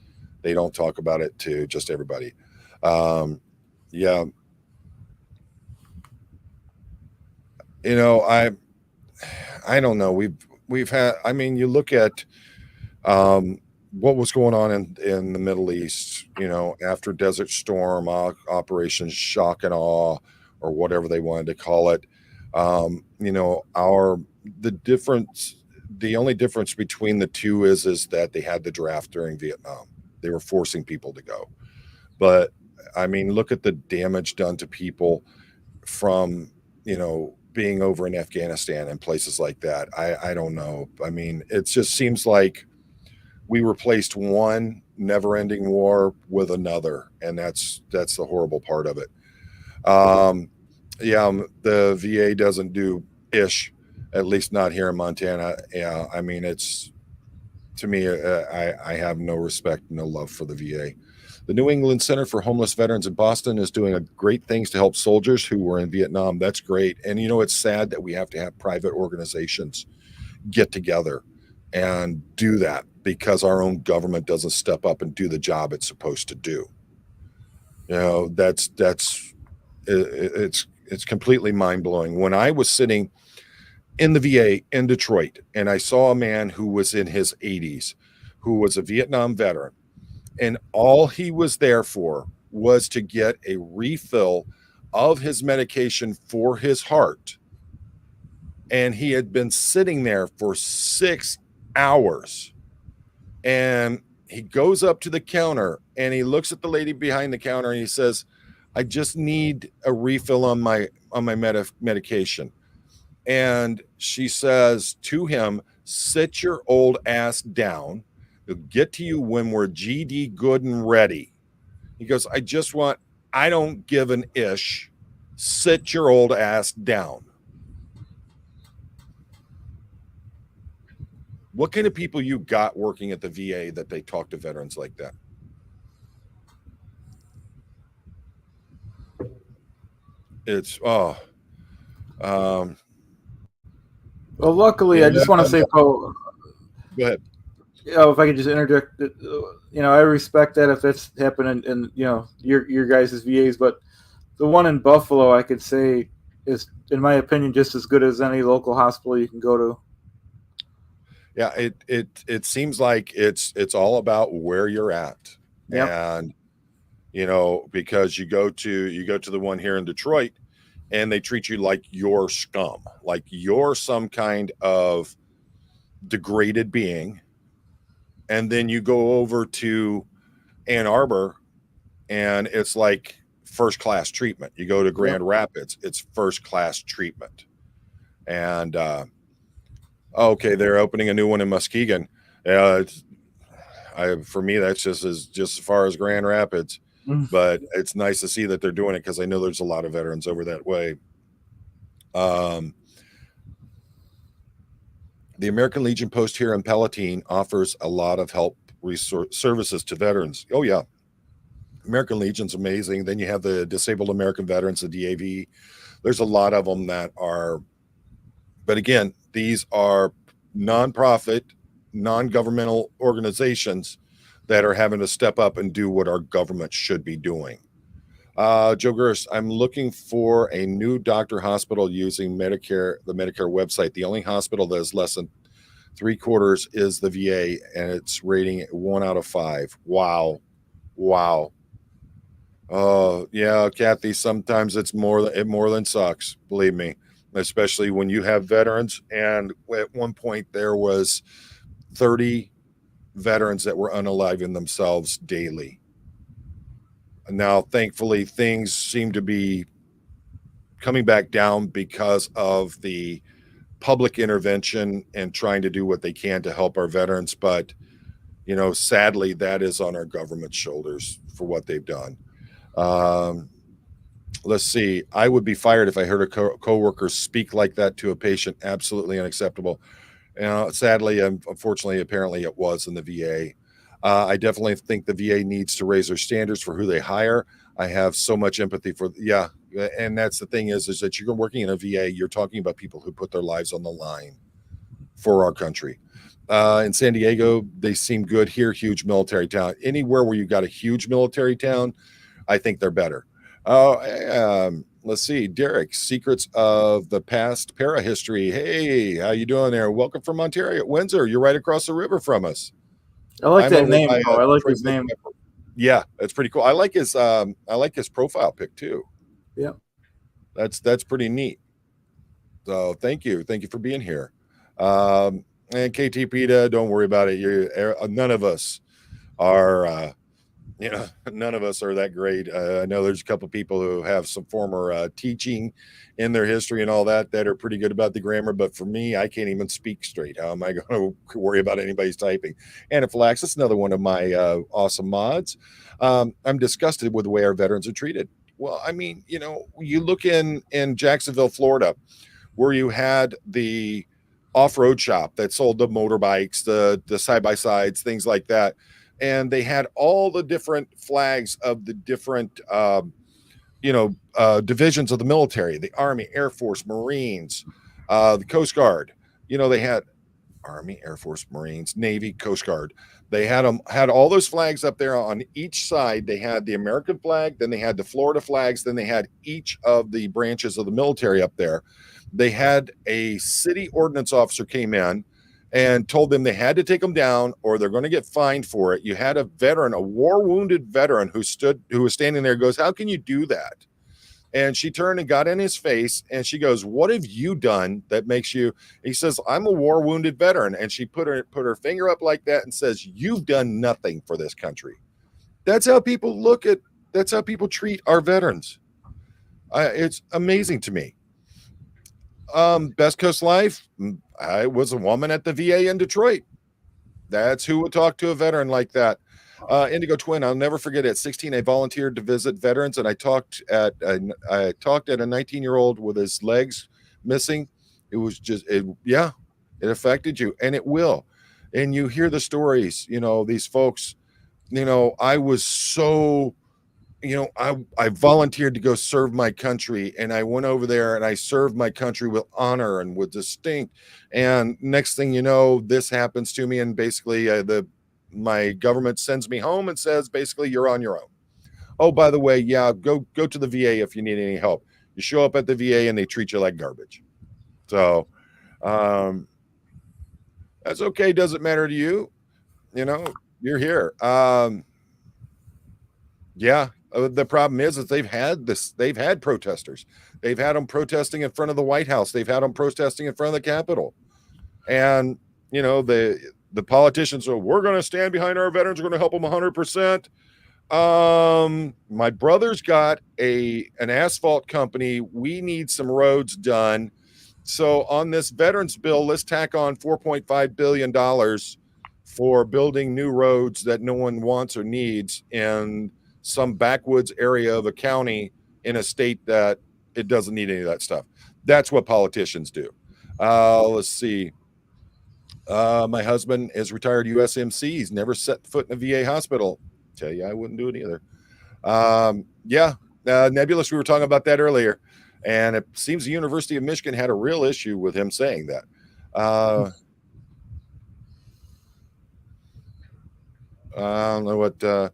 They don't talk about it to just everybody. Yeah, I don't know. We've had. I mean, you look at um, what was going on in the Middle East. After Desert Storm, Operation Shock and Awe, or whatever they wanted to call it. The difference, the only difference between the two is that they had the draft during Vietnam. They were forcing people to go. But I mean, look at the damage done to people from, being over in Afghanistan and places like that. I don't know. I mean, it just seems like we replaced one never-ending war with another, and that's the horrible part of it. Yeah, the VA doesn't do ish, at least not here in Montana. Yeah, I mean, it's to me, I have no respect, no love for the VA. The New England Center for Homeless Veterans in Boston is doing great things to help soldiers who were in Vietnam. That's great. And it's sad that we have to have private organizations get together and do that because our own government doesn't step up and do the job it's supposed to do. It's completely mind blowing. When I was sitting in the VA in Detroit and I saw a man who was in his 80s, who was a Vietnam veteran, and all he was there for was to get a refill of his medication for his heart. And he had been sitting there for 6 hours. And he goes up to the counter and he looks at the lady behind the counter and he says, I just need a refill on my medication. And she says to him, sit your old ass down. We'll get to you when we're GD good and ready. He goes, I don't give an ish. Sit your old ass down. What kind of people you got working at the VA that they talk to veterans like that? It's well, luckily, I just want to say, Poe. Go ahead. If I could just interject, I respect that if that's happening in your guys' VAs, but the one in Buffalo, I could say, is, in my opinion, just as good as any local hospital you can go to. Yeah, it seems like it's all about where you're at. Yep. And because you go to the one here in Detroit and they treat you like you're scum, like you're some kind of degraded being. And then you go over to Ann Arbor and it's like first class treatment. You go to Grand Rapids, it's first class treatment. And okay, they're opening a new one in Muskegon. For me, that's just as far as Grand Rapids. But it's nice to see that they're doing it because I know there's a lot of veterans over that way. The American Legion post here in Palatine offers a lot of help services to veterans. Oh, yeah. American Legion's amazing. Then you have the Disabled American Veterans, the DAV. There's a lot of them that are, but again, these are nonprofit, non-governmental organizations that are having to step up and do what our government should be doing. Joe Gerst, I'm looking for a new doctor hospital using Medicare, the Medicare website. The only hospital that is less than 3/4 is the VA, and it's rating 1 out of 5. Wow. Oh, yeah, Kathy, sometimes it's more than sucks, believe me, especially when you have veterans. And at one point, there was 30 veterans that were unaliving themselves daily. Now, thankfully, things seem to be coming back down because of the public intervention and trying to do what they can to help our veterans. But, sadly, that is on our government's shoulders for what they've done. Let's see. I would be fired if I heard a coworker speak like that to a patient. Absolutely unacceptable. Sadly, unfortunately, apparently it was in the VA. I definitely think the VA needs to raise their standards for who they hire. I have so much empathy for, and that's the thing is that you're working in a VA, you're talking about people who put their lives on the line for our country. In San Diego, they seem good here, huge military town. Anywhere where you got a huge military town, I think they're better. Let's see, Derek, Secrets of the Past Para History. Hey, how you doing there? Welcome from Ontario, Windsor. You're right across the river from us. I like that name. I like his name. Yeah, that's pretty cool. I like his profile pic too. Yeah, that's pretty neat. So thank you for being here. And KT PETA, don't worry about it. None of us are. None of us are that great. I know there's a couple of people who have some former teaching in their history and all that are pretty good about the grammar. But for me, I can't even speak straight. How am I going to worry about anybody's typing? Anaphylaxis, another one of my awesome mods. I'm disgusted with the way our veterans are treated. Well, I mean, you look in Jacksonville, Florida, where you had the off-road shop that sold the motorbikes, the side-by-sides, things like that. And they had all the different flags of the different, divisions of the military, the Army, Air Force, Marines, the Coast Guard. They had Army, Air Force, Marines, Navy, Coast Guard. They had all those flags up there on each side. They had the American flag, then they had the Florida flags, then they had each of the branches of the military up there. They had a city ordinance officer came in and told them they had to take them down or they're going to get fined for it. You had a veteran, a war-wounded veteran who was standing there, goes, "How can you do that?" And she turned and got in his face and she goes, "What have you done that makes you?" He says, "I'm a war-wounded veteran." And she put her finger up like that and says, "You've done nothing for this country." That's how people that's how people treat our veterans. It's amazing to me. Best Coast Life. I was a woman at the VA in Detroit. That's who would talk to a veteran like that. Indigo Twin. I'll never forget. At 16, I volunteered to visit veterans, and I talked at a 19-year-old with his legs missing. It was just, it affected you, and it will. And you hear the stories. These folks. I was so. I volunteered to go serve my country, and I went over there and I served my country with honor and with distinct. And next thing you know, this happens to me, and basically my government sends me home and says, basically, you're on your own. Oh, by the way, go to the VA if you need any help. You show up at the VA and they treat you like garbage. So that's okay. Doesn't matter to you. You're here. The problem is that they've had protesters. They've had them protesting in front of the White House. They've had them protesting in front of the Capitol. And, the politicians are, we're going to stand behind our veterans. We're going to help them 100%. My brother's got an asphalt company. We need some roads done. So on this veterans bill, let's tack on $4.5 billion for building new roads that no one wants or needs in some backwoods area of a county in a state that it doesn't need any of that stuff. That's what politicians do. Let's see. My husband is retired USMC. He's never set foot in a VA hospital. Tell you, I wouldn't do it either. Nebulous, we were talking about that earlier. And it seems the University of Michigan had a real issue with him saying that. I don't know what.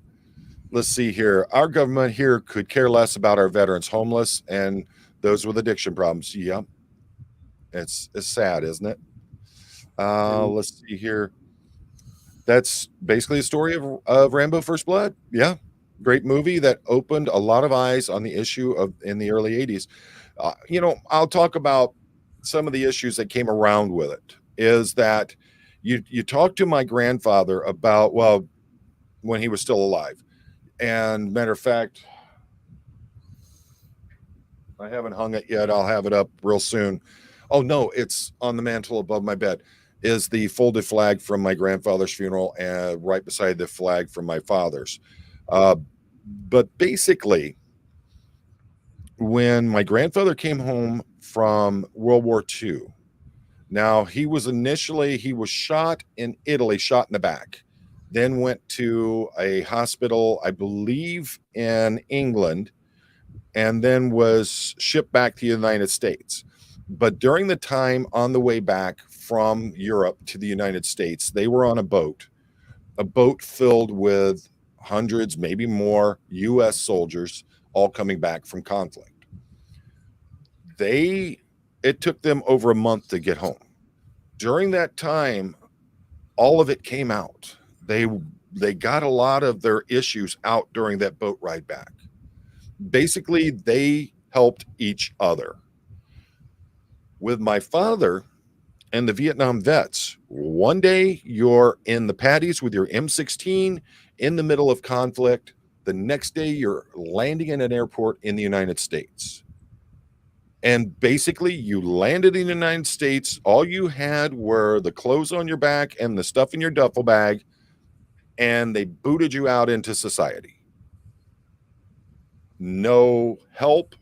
Let's see here. Our government here could care less about our veterans, homeless, and those with addiction problems. Yep, it's sad, isn't it? Let's see here. That's basically the story of Rambo First Blood. Yeah, great movie that opened a lot of eyes on the issue of in the early 80s. I'll talk about some of the issues that came around with it. Is that you talk to my grandfather about, well, when he was still alive. And matter of fact, I haven't hung it yet. I'll have it up real soon. Oh no, it's on the mantle above my bed. Is the folded flag from my grandfather's funeral, and right beside the flag from my father's. Uh, but basically, when my grandfather came home from World War II, now he was shot in Italy, shot in the back, then went to a hospital, I believe in England, and then was shipped back to the United States. But during the time on the way back from Europe to the United States, they were on a boat filled with hundreds, maybe more US soldiers, all coming back from conflict. It took them over a month to get home. During that time, all of it came out. They got a lot of their issues out during that boat ride back. Basically, they helped each other. With my father and the Vietnam vets, one day you're in the paddies with your M16 in the middle of conflict. The next day you're landing in an airport in the United States. And basically, you landed in the United States. All you had were the clothes on your back and the stuff in your duffel bag, and they booted you out into society. No help,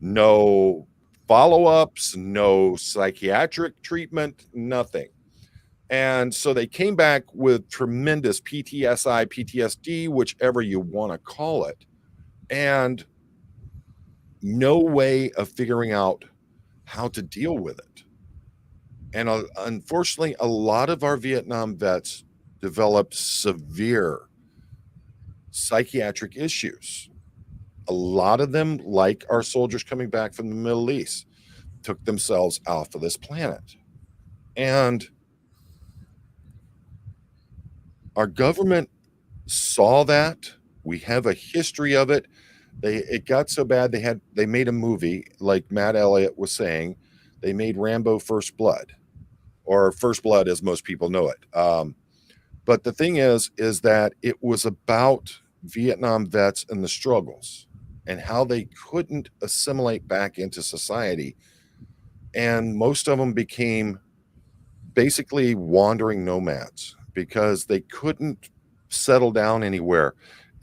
no follow-ups, no psychiatric treatment, nothing. And so they came back with tremendous PTSI, PTSD, whichever you want to call it, and no way of figuring out how to deal with it. And unfortunately, a lot of our Vietnam vets developed severe psychiatric issues. A lot of them, like our soldiers coming back from the Middle East, took themselves off of this planet. And our government saw that. We have a history of it. It got so bad they made a movie, like Matt Elliott was saying. They made Rambo First Blood, or First Blood as most people know it. But the thing is that it was about Vietnam vets and the struggles and how they couldn't assimilate back into society. And most of them became basically wandering nomads because they couldn't settle down anywhere.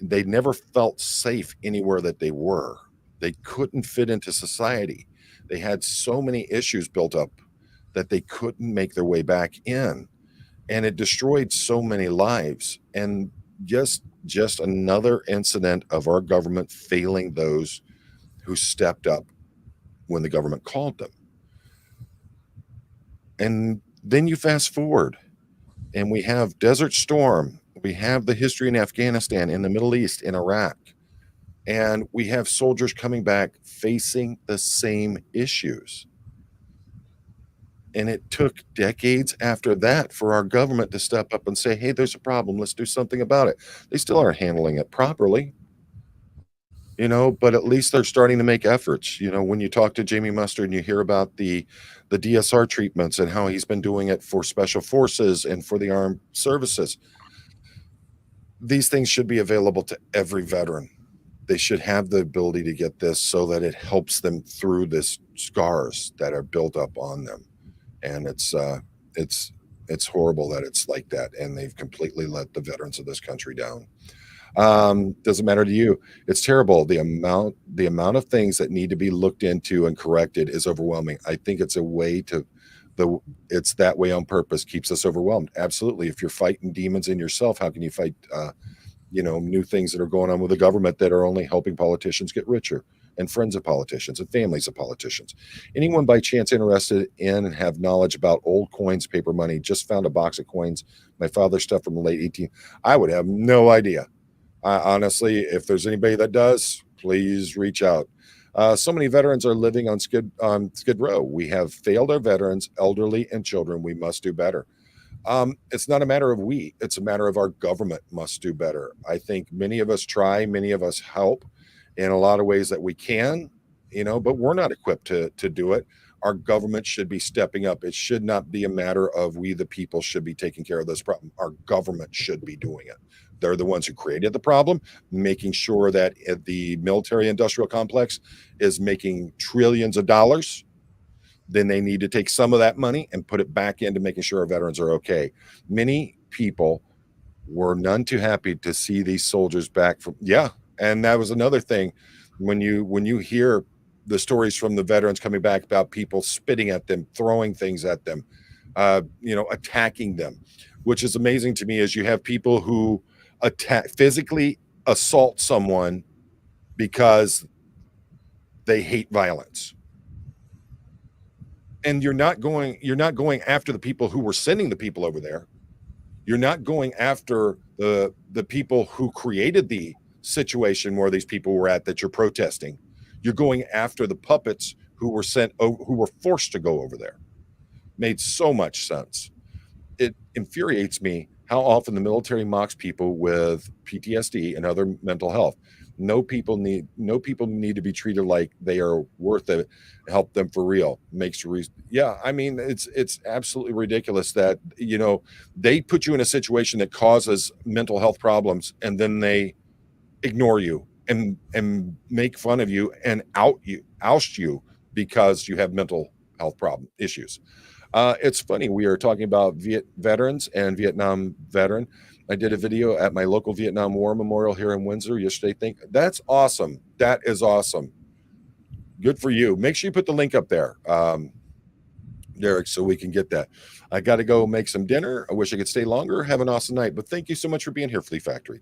They never felt safe anywhere that they were. They couldn't fit into society. They had so many issues built up that they couldn't make their way back in. And it destroyed so many lives. And just another incident of our government failing those who stepped up when the government called them. And then you fast forward, and we have Desert Storm. We have the history in Afghanistan, in the Middle East, in Iraq. And we have soldiers coming back facing the same issues. And it took decades after that for our government to step up and say, hey, there's a problem. Let's do something about it. They still aren't handling it properly, but at least they're starting to make efforts. When you talk to Jamie Mustard and you hear about the DSR treatments and how he's been doing it for special forces and for the armed services, these things should be available to every veteran. They should have the ability to get this so that it helps them through this scars that are built up on them. And it's horrible that it's like that, and they've completely let the veterans of this country down. Doesn't matter to you. It's terrible. The amount of things that need to be looked into and corrected is overwhelming. I think it's a way it's that way on purpose, keeps us overwhelmed. Absolutely. If you're fighting demons in yourself, how can you fight, new things that are going on with the government that are only helping politicians get richer and friends of politicians and families of politicians. Anyone by chance interested in and have knowledge about old coins, paper money? Just found a box of coins, my father's stuff from the late 18th. I would have no idea. Honestly, if there's anybody that does, please reach out. So many veterans are living on Skid Row. We have failed our veterans, elderly, and children. We must do better. It's not a matter of we, it's a matter of our government must do better. I think many of us try, many of us help in a lot of ways that we can, but we're not equipped to do it. Our government should be stepping up. It should not be a matter of we, the people, should be taking care of this problem. Our government should be doing it. They're the ones who created the problem, making sure that the military industrial complex is making trillions of dollars. Then they need to take some of that money and put it back into making sure our veterans are okay. Many people were none too happy to see these soldiers back from, and that was another thing. When you hear the stories from the veterans coming back about people spitting at them, throwing things at them, attacking them, which is amazing to me, is you have people who physically assault someone because they hate violence. And you're not going after the people who were sending the people over there. You're not going after the people who created the situation where these people were at that you're protesting. You're going after the puppets who were who were forced to go over there. Made so much sense. It infuriates me how often the military mocks people with PTSD and other mental health. No people need to be treated like they are worth it. Help them for real. It's absolutely ridiculous that they put you in a situation that causes mental health problems, and then they ignore you and make fun of you and oust you because you have mental health issues. It's funny, we are talking about veterans and Vietnam veteran. I did a video at my local Vietnam War Memorial here in Windsor yesterday. That's awesome. That is awesome. Good for you. Make sure you put the link up there, Derek, so we can get that. I got to go make some dinner. I wish I could stay longer. Have an awesome night. But thank you so much for being here, Flea Factory.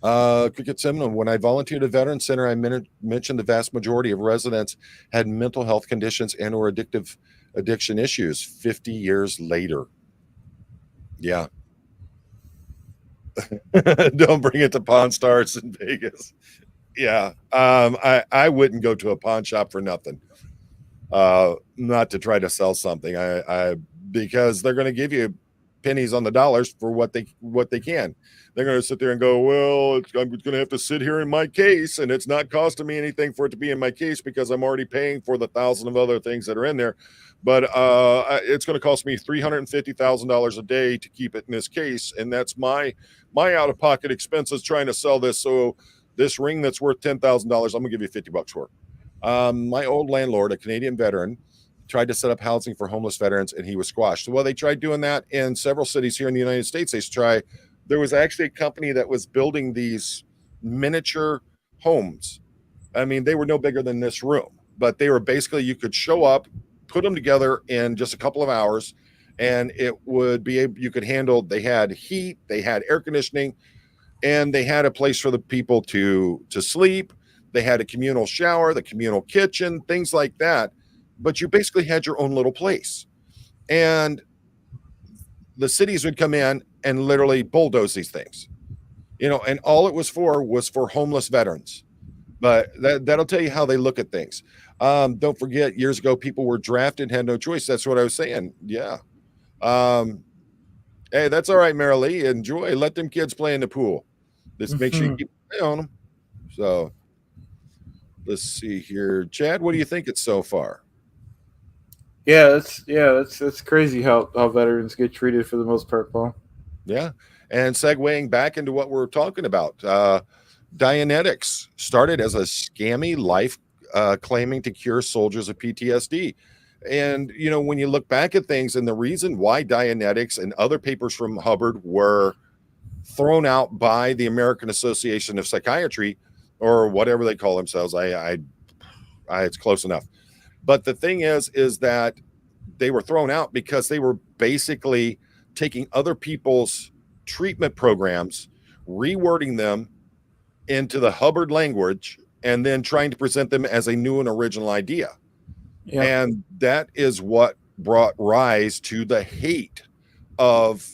Cricket Seminole. When I volunteered at Veterans Center, I mentioned the vast majority of residents had mental health conditions and or addiction issues 50 years later. Yeah. Don't bring it to Pawn Stars in Vegas. Yeah. I wouldn't go to a pawn shop for nothing. Not to try to sell something. Because they're going to give you pennies on the dollars for what they can. They're going to sit there and go, well, I'm going to have to sit here in my case, and it's not costing me anything for it to be in my case because I'm already paying for the 1,000 of other things that are in there. But it's going to cost me $350,000 a day to keep it in this case, and that's my out-of-pocket expenses trying to sell this. So this ring that's worth $10,000, I'm going to give you $50 for it. My old landlord, a Canadian veteran, tried to set up housing for homeless veterans, and he was squashed. Well, they tried doing that in several cities here in the United States. There was actually a company that was building these miniature homes. I mean, they were no bigger than this room, but they were basically, you could show up, put them together in just a couple of hours, and it would be you could handle. They had heat, they had air conditioning, and they had a place for the people to sleep. They had a communal shower, the communal kitchen, things like that. But you basically had your own little place, and the cities would come in and literally bulldoze these things, and all it was for homeless veterans. But that'll tell you how they look at things. Don't forget, years ago, people were drafted, had no choice. That's what I was saying. Yeah. Hey, that's all right, Marilee. Enjoy. Let them kids play in the pool. Just make sure you keep an eye on them. So let's see here. Chad, what do you think it's so far? Yeah, that's crazy how veterans get treated for the most part, Paul. Yeah. And segueing back into what we're talking about, Dianetics started as a scammy life claiming to cure soldiers of PTSD. And, when you look back at things, and the reason why Dianetics and other papers from Hubbard were thrown out by the American Association of Psychiatry, or whatever they call themselves, it's close enough. But the thing is that they were thrown out because they were basically taking other people's treatment programs, rewording them into the Hubbard language, and then trying to present them as a new and original idea. Yeah. And that is what brought rise to the hate of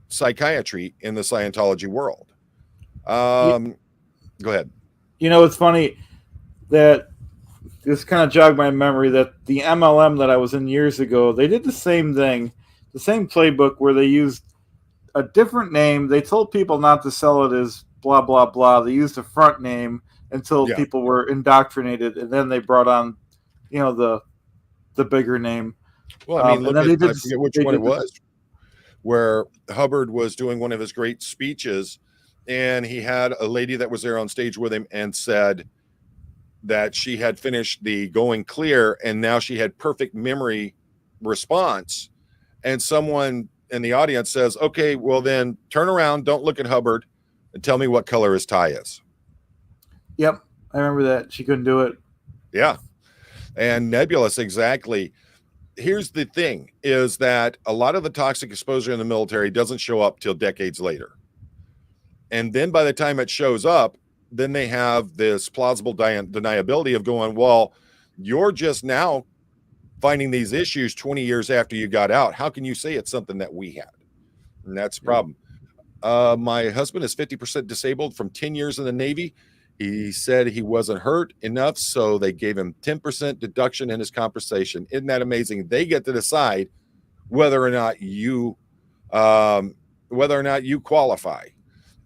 psychiatry in the Scientology world. Go ahead. It's funny that this kind of jogged my memory that the MLM that I was in years ago, they did the same thing, the same playbook where they used a different name. They told people not to sell it as blah, blah, blah. They used a front name until people were indoctrinated, and then they brought on, the bigger name. Well, I mean, look at, I forget which one it was, where Hubbard was doing one of his great speeches, and he had a lady that was there on stage with him and said that she had finished the going clear, and now she had perfect memory response. And someone in the audience says, okay, well then turn around, don't look at Hubbard, and tell me what color his tie is. Yep, I remember that. She couldn't do it. Yeah. And Nebulous, exactly. Here's the thing, is that a lot of the toxic exposure in the military doesn't show up till decades later. And then by the time it shows up, then they have this plausible deniability of going, well, you're just now finding these issues 20 years after you got out. How can you say it's something that we had? And that's the problem. My husband is 50% disabled from 10 years in the Navy. He said he wasn't hurt enough, so they gave him 10% deduction in his compensation. Isn't that amazing? They get to decide whether or not you qualify.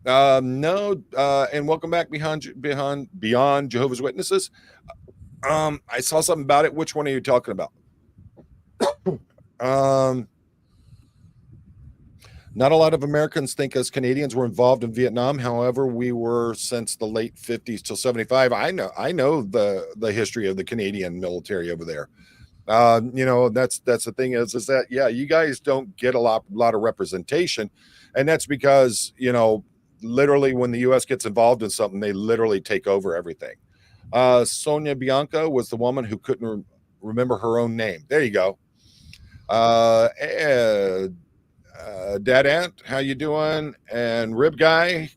No, and welcome back beyond Jehovah's Witnesses. I saw something about it. Which one are you talking about? Not a lot of Americans think us Canadians were involved in Vietnam. However, we were since the late 50s till 75. I know the history of the Canadian military over there. That's the thing is that, yeah, you guys don't get a lot of representation. And that's because, literally when the U.S. gets involved in something, they literally take over everything. Sonia Bianca was the woman who couldn't remember her own name. There you go. Dad Ant, how you doing? And Rib Guy,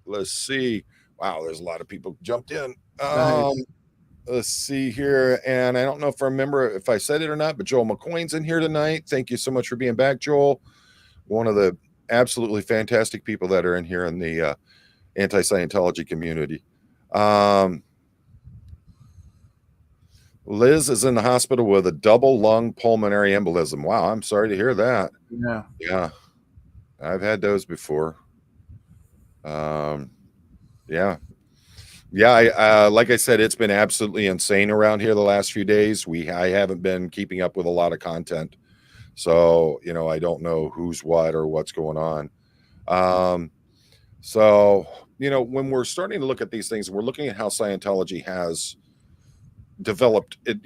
let's see. Wow, there's a lot of people jumped in. Nice. Let's see here, and I don't know if I remember if I said it or not, but Joel McCoy's in here tonight. Thank you so much for being back, Joel. One of the absolutely fantastic people that are in here in the anti-Scientology community. Liz is in the hospital with a double lung pulmonary embolism. Wow, I'm sorry to hear that. Yeah, I've had those before. Like I said, it's been absolutely insane around here the last few days. I haven't been keeping up with a lot of content, so I don't know who's what or what's going on. When we're starting to look at these things, we're looking at how Scientology has developed it.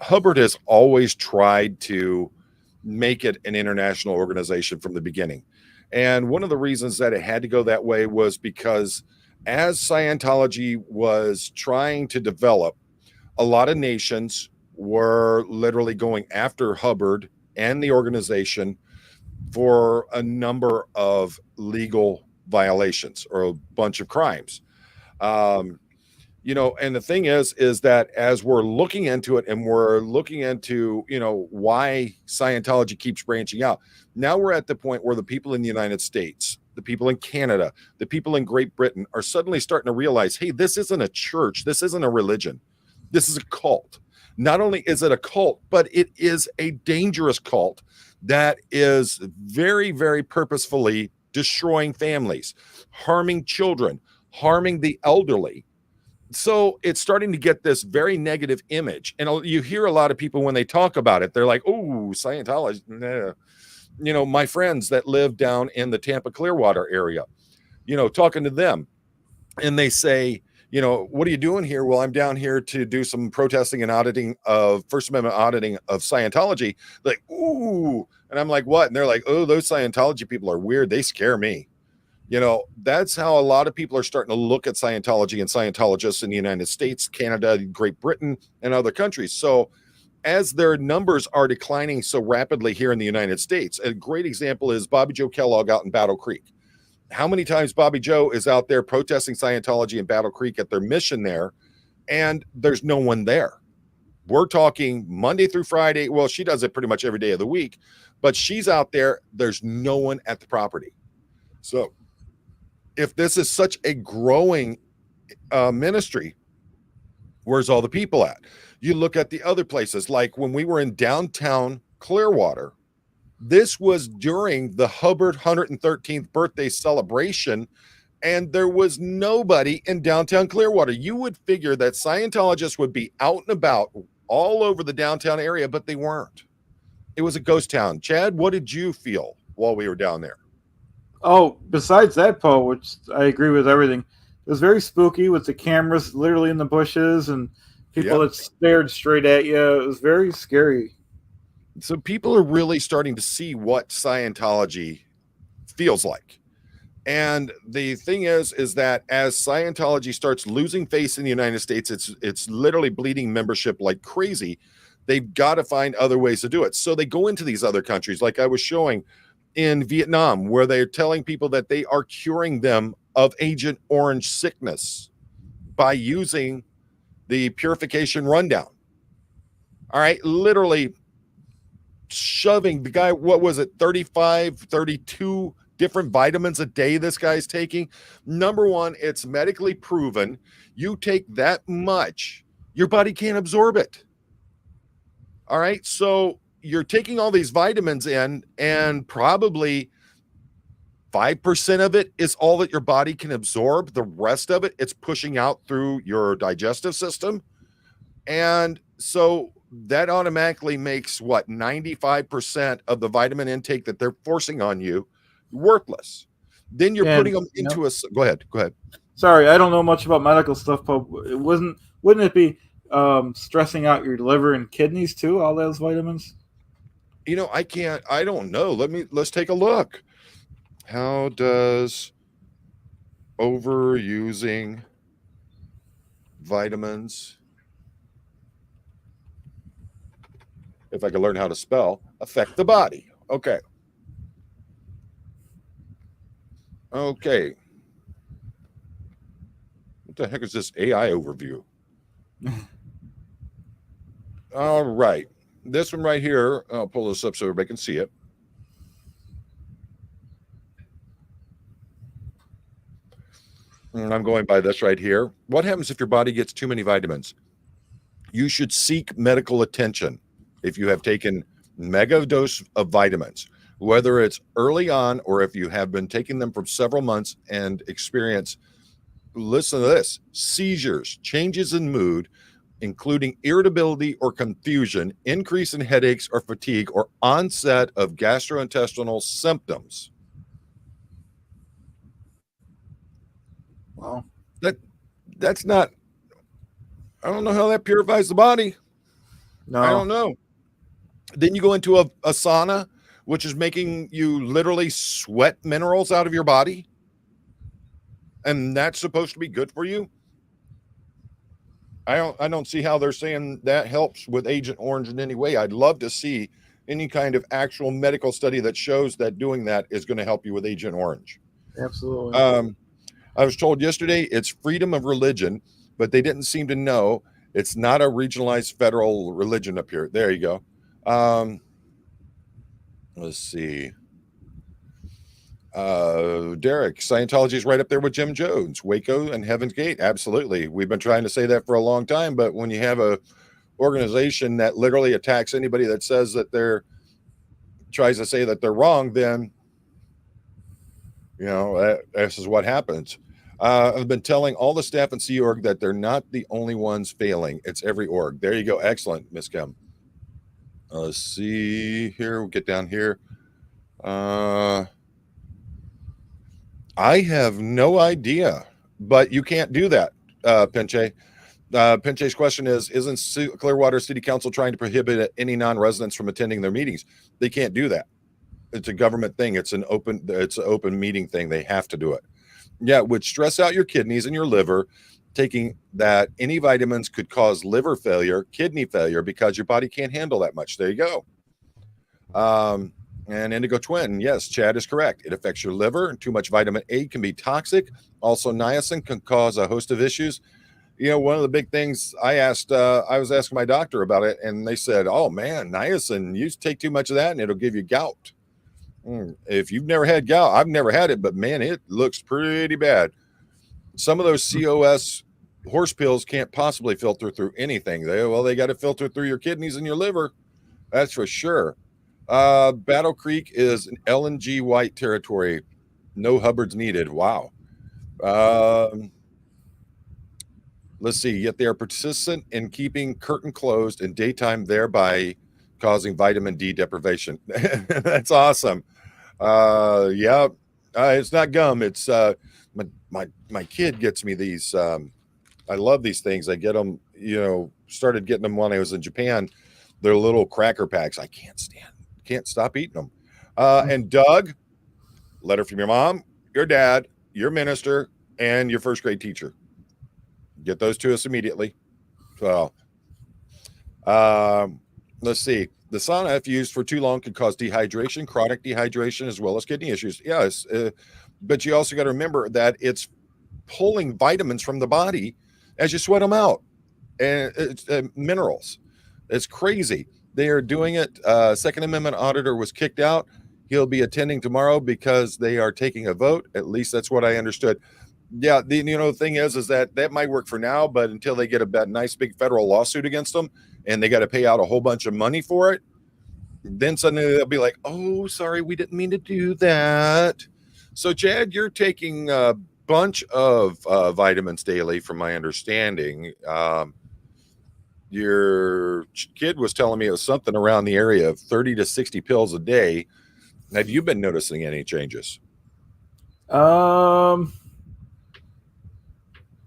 Hubbard has always tried to make it an international organization from the beginning, and one of the reasons that it had to go that way was because as Scientology was trying to develop, a lot of nations were literally going after Hubbard and the organization for a number of legal violations or a bunch of crimes. And the thing is that as we're looking into it and we're looking into, why Scientology keeps branching out, now we're at the point where the people in the United States, the people in Canada, the people in Great Britain are suddenly starting to realize, hey, this isn't a church. This isn't a religion. This is a cult. Not only is it a cult, but it is a dangerous cult that is very, very purposefully destroying families, harming children, harming the elderly. So it's starting to get this very negative image. And you hear a lot of people when they talk about it, they're like, oh, Scientology. Nah. My friends that live down in the Tampa Clearwater area, talking to them, and they say, what are you doing here? Well, I'm down here to do some protesting and auditing of First Amendment auditing of Scientology. Like, ooh. And I'm like, what? And they're like, oh, those Scientology people are weird. They scare me. That's how a lot of people are starting to look at Scientology and Scientologists in the United States, Canada, Great Britain, and other countries. So as their numbers are declining so rapidly here in the United States, a great example is Bobby Joe Kellogg out in Battle Creek. how many times Bobby Joe is out there protesting Scientology in Battle Creek at their mission there, and there's no one there. We're talking Monday through Friday. Well, she does it pretty much every day of the week, but she's out there. There's no one at the property. So if this is such a growing ministry, where's all the people at? You look at the other places, like when we were in downtown Clearwater, this was during the Hubbard 113th birthday celebration, and there was nobody in downtown Clearwater. You would figure that Scientologists would be out and about all over the downtown area, but they weren't. It was a ghost town. Chad, what did you feel while we were down there? Oh, besides that, Poe, which I agree with everything, it was very spooky with the cameras literally in the bushes and people that stared straight at you. It was very scary. So people are really starting to see what Scientology feels like. And the thing is that as Scientology starts losing face in the United States, it's literally bleeding membership like crazy. They've got to find other ways to do it. So they go into these other countries, like I was showing in Vietnam, where they're telling people that they are curing them of Agent Orange sickness by using the purification rundown. All right, literally shoving the guy, what was it, 35, 32 different vitamins a day this guy's taking. Number one, it's medically proven. You take that much, your body can't absorb it. All right, so you're taking all these vitamins in, and probably 5% of it is all that your body can absorb. The rest of it, it's pushing out through your digestive system. And so that automatically makes what, 95% of the vitamin intake that they're forcing on you worthless. Then you're putting them into a, go ahead. Sorry, I don't know much about medical stuff, but wouldn't it be stressing out your liver and kidneys too, all those vitamins? You know, I don't know. Let's take a look. How does overusing vitamins, if I can learn how to spell, affect the body? Okay. What the heck is this AI overview? All right. This one right here, I'll pull this up so everybody can see it. And I'm going by this right here. What happens if your body gets too many vitamins? You should seek medical attention if you have taken mega dose of vitamins, whether it's early on or if you have been taking them for several months and experience, listen to this, seizures, changes in mood, including irritability or confusion, increase in headaches or fatigue, or onset of gastrointestinal symptoms. Wow. That's not, I don't know how that purifies the body. No. I don't know. Then you go into a sauna, which is making you literally sweat minerals out of your body. And that's supposed to be good for you. I don't see how they're saying that helps with Agent Orange in any way. I'd love to see any kind of actual medical study that shows that doing that is going to help you with Agent Orange. Absolutely. I was told yesterday it's freedom of religion, but they didn't seem to know it's not a regionalized federal religion up here. There you go. Let's see. Derek, Scientology is right up there with Jim Jones, Waco, and Heaven's Gate. Absolutely. We've been trying to say that for a long time, but when you have a organization that literally attacks anybody that says that tries to say that they're wrong, then, you know, this is what happens. I've been telling all the staff in Sea Org that they're not the only ones failing. It's every org. There you go. Excellent, Miss Kim. Let's see here. We'll get down here. I have no idea, but you can't do that, Pinche. Pinche's question is, isn't Clearwater City Council trying to prohibit any non-residents from attending their meetings? They can't do that. It's a government thing. It's an open meeting thing. They have to do it. Yeah, it would stress out your kidneys and your liver. Taking that, any vitamins could cause liver failure, kidney failure, because your body can't handle that much. There you go. And Indigo Twin, yes, Chad is correct. It affects your liver. Too much vitamin A can be toxic. Also, niacin can cause a host of issues. You know, one of the big things I was asking my doctor about it, and they said, "Oh man, niacin, you take too much of that, and it'll give you gout." If you've never had gout, I've never had it, but man, it looks pretty bad. Some of those COS horse pills can't possibly filter through anything. They got to filter through your kidneys and your liver. That's for sure. Battle Creek is an LNG white territory. No Hubbards needed. Wow. Let's see. Yet they are persistent in keeping curtain closed in daytime, thereby causing vitamin D deprivation. That's awesome. Yeah. It's not gum. It's my kid gets me these. I love these things. I get them. Started getting them when I was in Japan. They're little cracker packs. I can't stop eating them. And Doug, letter from your mom, your dad, your minister, and your first grade teacher. Get those to us immediately. So, let's see. The sauna, if used for too long, could cause dehydration, chronic dehydration, as well as kidney issues. Yes, but you also got to remember that it's pulling vitamins from the body as you sweat them out, and it's minerals. It's crazy. They are doing it. Second Amendment auditor was kicked out. He'll be attending tomorrow because they are taking a vote. At least that's what I understood. Yeah, the thing is that might work for now, but until they get a nice big federal lawsuit against them and they got to pay out a whole bunch of money for it, then suddenly they'll be like, "Oh, sorry, we didn't mean to do that." So, Chad, you're taking a bunch of vitamins daily, from my understanding. Your kid was telling me it was something around the area of 30 to 60 pills a day. Have you been noticing any changes?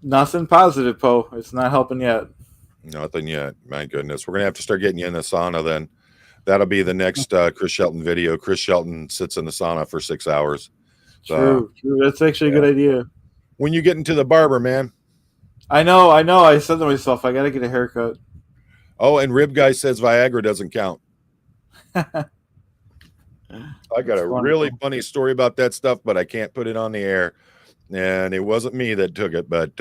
Nothing positive, Poe. It's not helping yet. Nothing yet. My goodness. We're going to have to start getting you in the sauna then. That'll be the next Chris Shelton video. Chris Shelton sits in the sauna for 6 hours. True. That's actually a good idea. When you get into the barber, man. I know. I said to myself, I got to get a haircut. Oh, and Rib Guy says Viagra doesn't count. I got a really funny story about that stuff, but I can't put it on the air. And it wasn't me that took it, but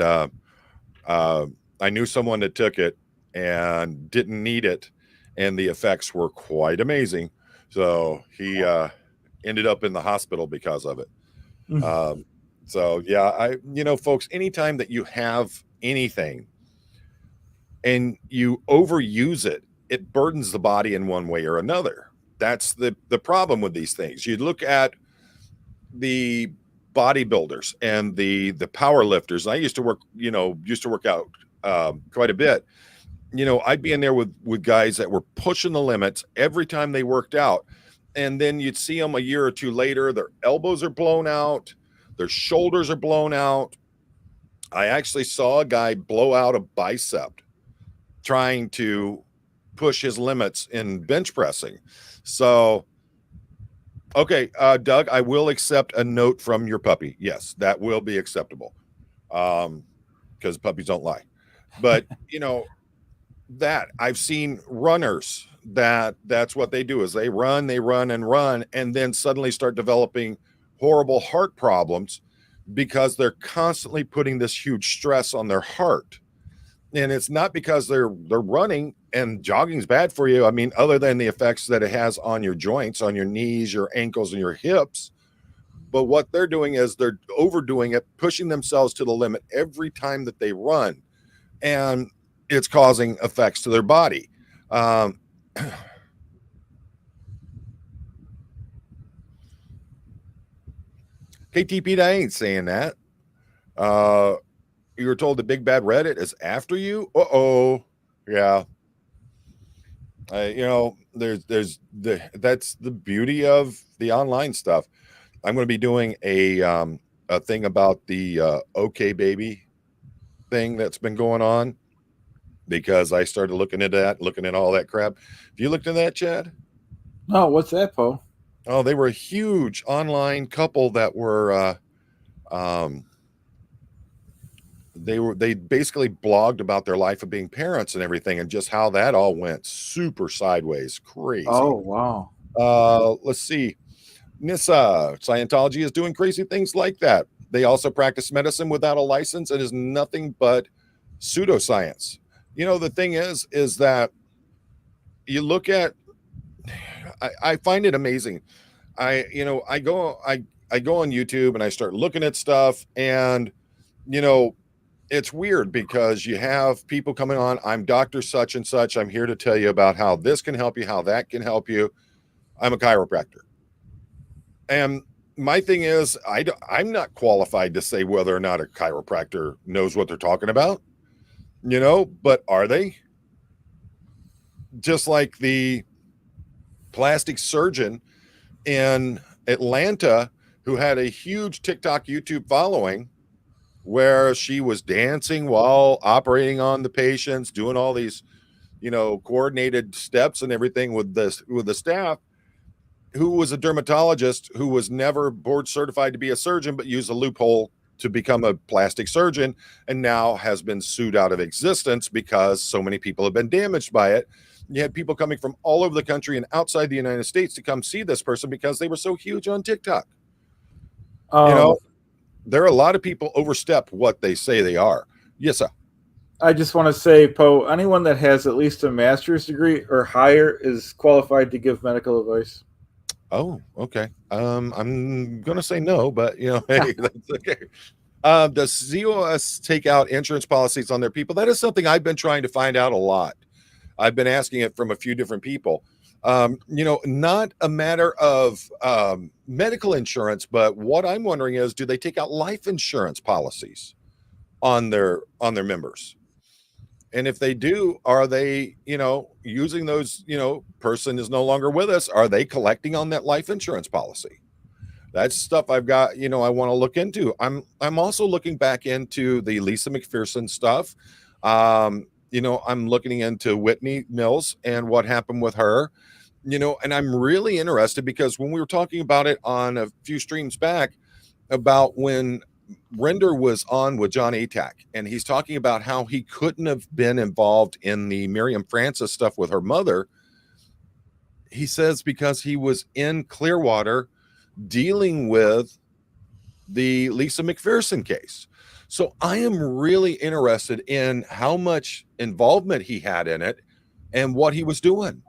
I knew someone that took it and didn't need it, and the effects were quite amazing. So he ended up in the hospital because of it. So yeah, folks, anytime that you have anything and you overuse it, it burdens the body in one way or another. That's the problem with these things. You look at the bodybuilders and the power lifters. I used to work out quite a bit. I'd be in there with guys that were pushing the limits every time they worked out. And then you'd see them a year or two later, their elbows are blown out, their shoulders are blown out. I actually saw a guy blow out a bicep trying to push his limits in bench pressing. So, okay, Doug, I will accept a note from your puppy. Yes, that will be acceptable, because puppies don't lie. But that I've seen runners that's what they do is they run, and then suddenly start developing horrible heart problems because they're constantly putting this huge stress on their heart. And it's not because they're running, and jogging's bad for you. I mean, other than the effects that it has on your joints, on your knees, your ankles, and your hips. But what they're doing is they're overdoing it, pushing themselves to the limit every time that they run. And it's causing effects to their body. KTP, I ain't saying that. You were told the big bad Reddit is after you. Yeah. That's the beauty of the online stuff. I'm going to be doing a thing about the OK Baby thing that's been going on, because I started looking at all that crap. Have you looked at that, Chad? No, what's that, Poe? Oh, they were a huge online couple that were they basically blogged about their life of being parents and everything, and just how that all went super sideways. Crazy. Oh, wow. Let's see. Nissa, Scientology is doing crazy things like that. They also practice medicine without a license and is nothing but pseudoscience. The thing is that you look at, I find it amazing. I go on YouTube and I start looking at stuff, and it's weird because you have people coming on. I'm Dr. Such and Such. I'm here to tell you about how this can help you, how that can help you. I'm a chiropractor. And my thing is, I'm not qualified to say whether or not a chiropractor knows what they're talking about, but are they? Just like the plastic surgeon in Atlanta who had a huge TikTok, YouTube following, where she was dancing while operating on the patients, doing all these, coordinated steps and everything with the staff, who was a dermatologist who was never board certified to be a surgeon, but used a loophole to become a plastic surgeon, and now has been sued out of existence because so many people have been damaged by it. You had people coming from all over the country and outside the United States to come see this person because they were so huge on TikTok. There are a lot of people overstep what they say they are. Yes, sir. I just want to say, Poe, anyone that has at least a master's degree or higher is qualified to give medical advice. Oh, okay. I'm going to say no, but hey, that's okay. Does COS take out insurance policies on their people? That is something I've been trying to find out a lot. I've been asking it from a few different people. Not a matter of medical insurance, but what I'm wondering is, do they take out life insurance policies on their members? And if they do, are they, using those, person is no longer with us, are they collecting on that life insurance policy? That's stuff I've got, I want to look into. I'm also looking back into the Lisa McPherson stuff. I'm looking into Whitney Mills and what happened with her, and I'm really interested because when we were talking about it on a few streams back about when Render was on with John Atack, and he's talking about how he couldn't have been involved in the Miriam Francis stuff with her mother. He says because he was in Clearwater dealing with the Lisa McPherson case. So I am really interested in how much involvement he had in it and what he was doing.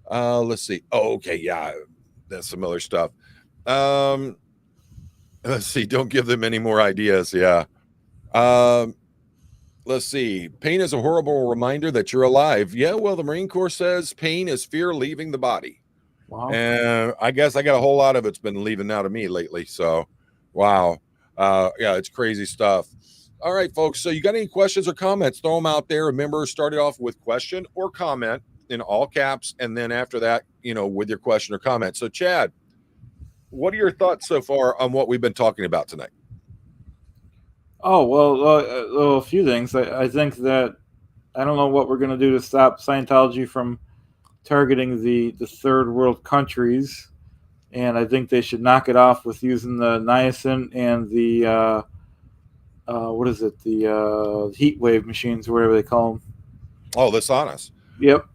Let's see. Oh, okay. Yeah, that's some other stuff. Let's see. Don't give them any more ideas. Yeah. Let's see. Pain is a horrible reminder that you're alive. Yeah. Well, the Marine Corps says pain is fear leaving the body. Wow. And I guess I got a whole lot of it's been leaving out of me lately. So, wow. Yeah, it's crazy stuff. All right, folks. So you got any questions or comments? Throw them out there. Remember, started off with question or comment in all caps. And then after that, with your question or comment. So, Chad, what are your thoughts so far on what we've been talking about tonight? Oh, well, a few things. I think that I don't know what we're going to do to stop Scientology from targeting the third world countries. And I think they should knock it off with using the niacin and the, what is it? The heat wave machines, or whatever they call them. Oh, the saunas. Yep.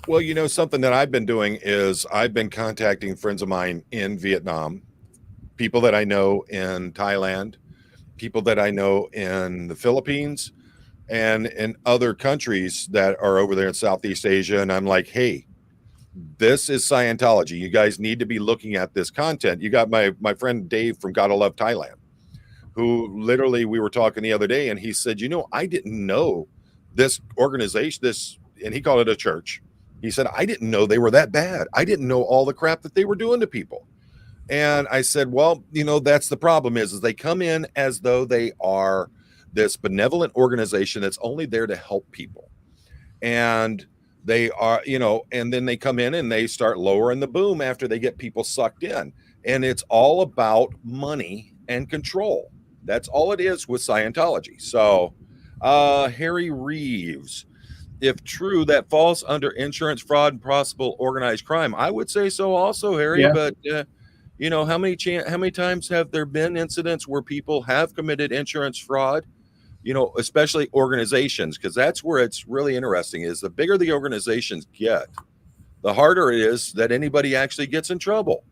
Well, something that I've been doing is I've been contacting friends of mine in Vietnam, people that I know in Thailand, people that I know in the Philippines, and in other countries that are over there in Southeast Asia. And I'm like, hey, this is Scientology. You guys need to be looking at this content. You got my friend Dave from Gotta Love Thailand, who literally we were talking the other day, and he said, I didn't know this organization, and he called it a church. He said, I didn't know they were that bad. I didn't know all the crap that they were doing to people. And I said, well, that's the problem is they come in as though they are this benevolent organization that's only there to help people. And they are, and then they come in and they start lowering the boom after they get people sucked in. And it's all about money and control. That's all it is with Scientology. So, Harry Reeves, if true, that falls under insurance fraud and possible organized crime. I would say so also, Harry, Yeah. But how many times have there been incidents where people have committed insurance fraud, especially organizations, because that's where it's really interesting is the bigger the organizations get, the harder it is that anybody actually gets in trouble.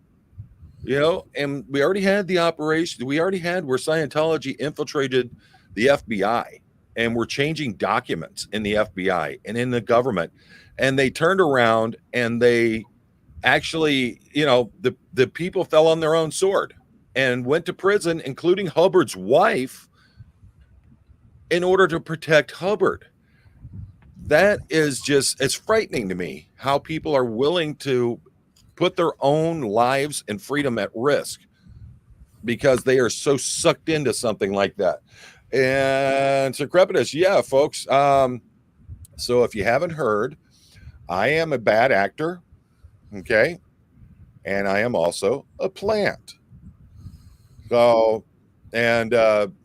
And we already had the operation. We already had where Scientology infiltrated the FBI, and we're changing documents in the FBI and in the government. And they turned around and they actually, the people fell on their own sword and went to prison, including Hubbard's wife, in order to protect Hubbard. That is just, it's frightening to me how people are willing to put their own lives and freedom at risk because they are so sucked into something like that. And Sir Crepitus, yeah, folks. So if you haven't heard, I am a bad actor, okay, and I am also a plant. So, and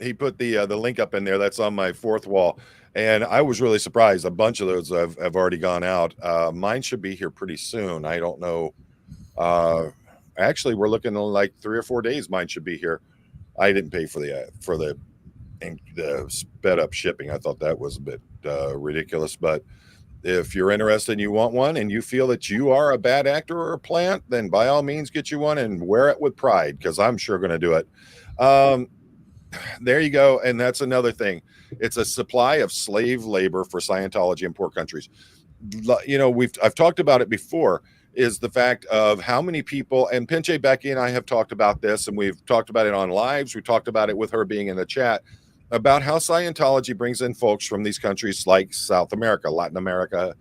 he put the link up in there. That's on my fourth wall, and I was really surprised. A bunch of those have already gone out. Mine should be here pretty soon. I don't know. Actually, we're looking at like 3 or 4 days. Mine should be here. I didn't pay for the sped up shipping. I thought that was a bit ridiculous. But if you're interested and you want one, and you feel that you are a bad actor or a plant, then by all means get you one and wear it with pride, because I'm sure going to do it. There you go. And that's another thing. It's a supply of slave labor for Scientology in poor countries. I've talked about it before. Is the fact of how many people, and Pinche Becky and I have talked about this, and we've talked about it on lives. We talked about it with her being in the chat about how Scientology brings in folks from these countries like South America, Latin America,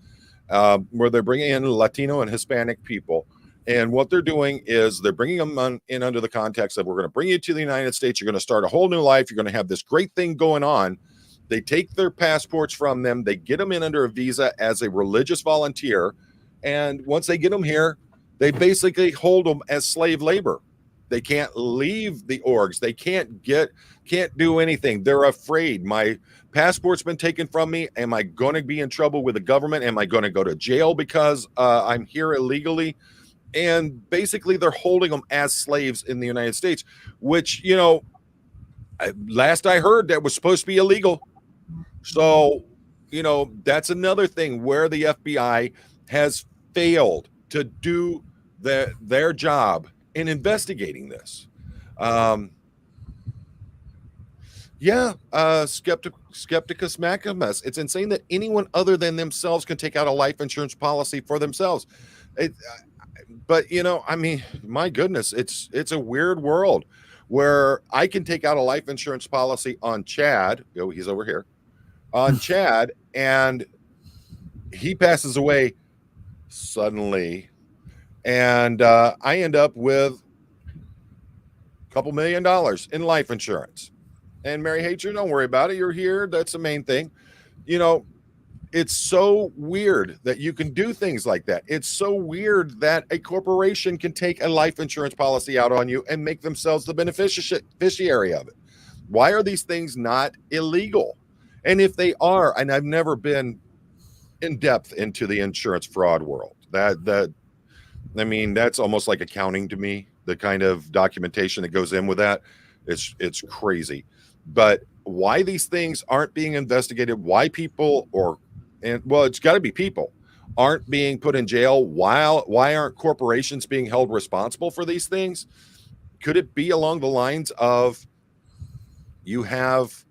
where they're bringing in Latino and Hispanic people. And what they're doing is they're bringing them in under the context of, we're going to bring you to the United States. You're going to start a whole new life. You're going to have this great thing going on. They take their passports from them. They get them in under a visa as a religious volunteer. And once they get them here, they basically hold them as slave labor. They can't leave the orgs. They can't do anything. They're afraid. My passport's been taken from me. Am I going to be in trouble with the government? Am I going to go to jail because I'm here illegally? And basically, they're holding them as slaves in the United States, which, last I heard, that was supposed to be illegal. So, that's another thing where the FBI has failed to do their job in investigating this. Skepticus Maximus. It's insane that anyone other than themselves can take out a life insurance policy for themselves. But my goodness, it's a weird world where I can take out a life insurance policy on Chad. Oh, he's over here on Chad, and he passes away suddenly, and I end up with a couple $1 million in life insurance. And Mary hates you. Don't worry about it. You're here. That's the main thing. It's so weird that you can do things like that. It's so weird that a corporation can take a life insurance policy out on you and make themselves the beneficiary of it. Why are these things not illegal? And if they are, and I've never been in depth into the insurance fraud world, that's almost like accounting to me. The kind of documentation that goes in with that, it's crazy. But why these things aren't being investigated, why people it's got to be people aren't being put in jail, why aren't corporations being held responsible for these things? Could it be along the lines of, you have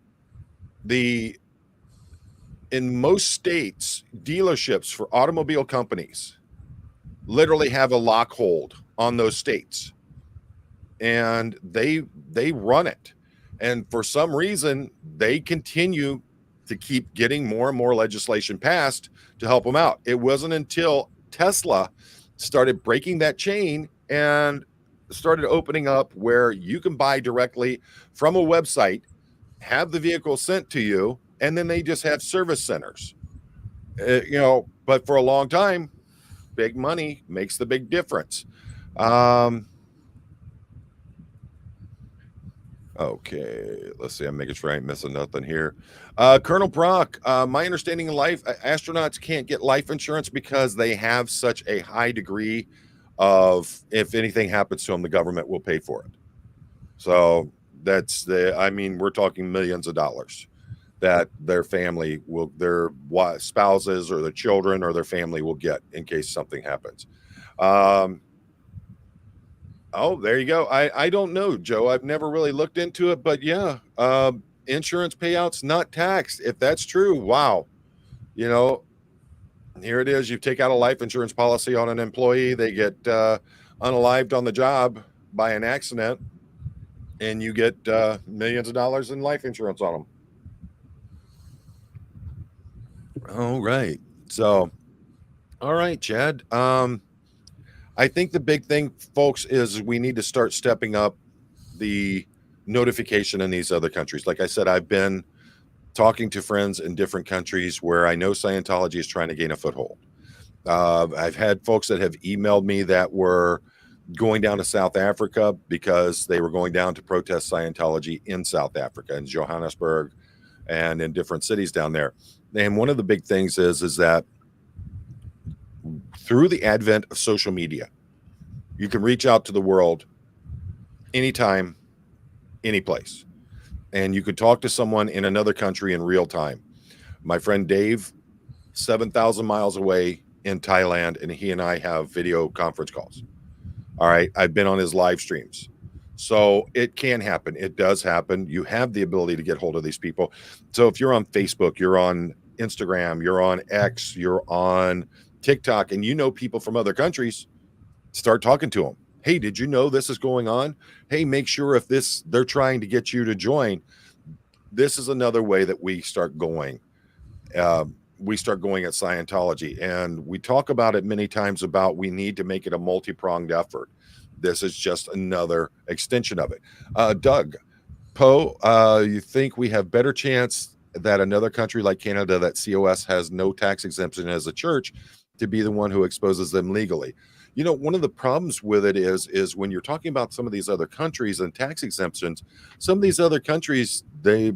in most states, dealerships for automobile companies literally have a lock hold on those states, and they run it. And for some reason, they continue to keep getting more and more legislation passed to help them out. It wasn't until Tesla started breaking that chain and started opening up where you can buy directly from a website, have the vehicle sent to you, and then they just have service centers. But for a long time, big money makes the big difference. Okay, let's see. I'm making sure I ain't missing nothing here. Colonel Brock, my understanding in life, astronauts can't get life insurance because they have such a high degree of, if anything happens to them, the government will pay for it. So we're talking millions of dollars. that their family will, their spouses or their children or their family will get in case something happens. Um, oh, there you go. I don't know, Joe. I've never really looked into it, but yeah, insurance payouts not taxed. If that's true, wow. You know, here it is. You take out a life insurance policy on an employee, they get unalived on the job by an accident, and you get millions of dollars in life insurance on them. All right. So, all right, Chad. I think the big thing, folks, is we need to start stepping up the notification in these other countries. Like I said, I've been talking to friends in different countries where I know Scientology is trying to gain a foothold. I've had folks that have emailed me that were going down to South Africa because they were going down to protest Scientology in South Africa, in Johannesburg, and in different cities down there. And one of the big things is that through the advent of social media, you can reach out to the world anytime, any place. And you could talk to someone in another country in real time. My friend Dave, 7,000 miles away in Thailand, and he and I have video conference calls. All right. I've been on his live streams. So it can happen. It does happen. You have the ability to get hold of these people. So if you're on Facebook, you're on Instagram, you're on X, you're on TikTok, and you know people from other countries, start talking to them. Hey, did you know this is going on? Hey, make sure if this, they're trying to get you to join. This is another way that we start going. We start going at Scientology, and we talk about it many times about we need to make it a multi-pronged effort. This is just another extension of it. Doug, Poe, you think we have better chance that another country like Canada that COS has no tax exemption as a church to be the one who exposes them legally? You know, one of the problems with it is when you're talking about some of these other countries and tax exemptions, some of these other countries, they're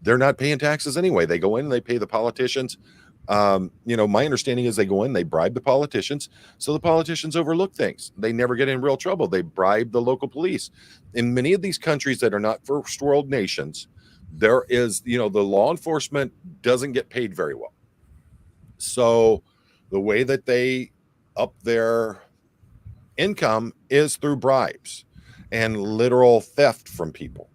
not paying taxes anyway. They go in and they pay the politicians. You know, my understanding is they go in, they bribe the politicians, so the politicians overlook things. They never get in real trouble. They bribe the local police. In many of these countries that are not first world nations, there is, you know, the law enforcement doesn't get paid very well. So the way that they up their income is through bribes and literal theft from people.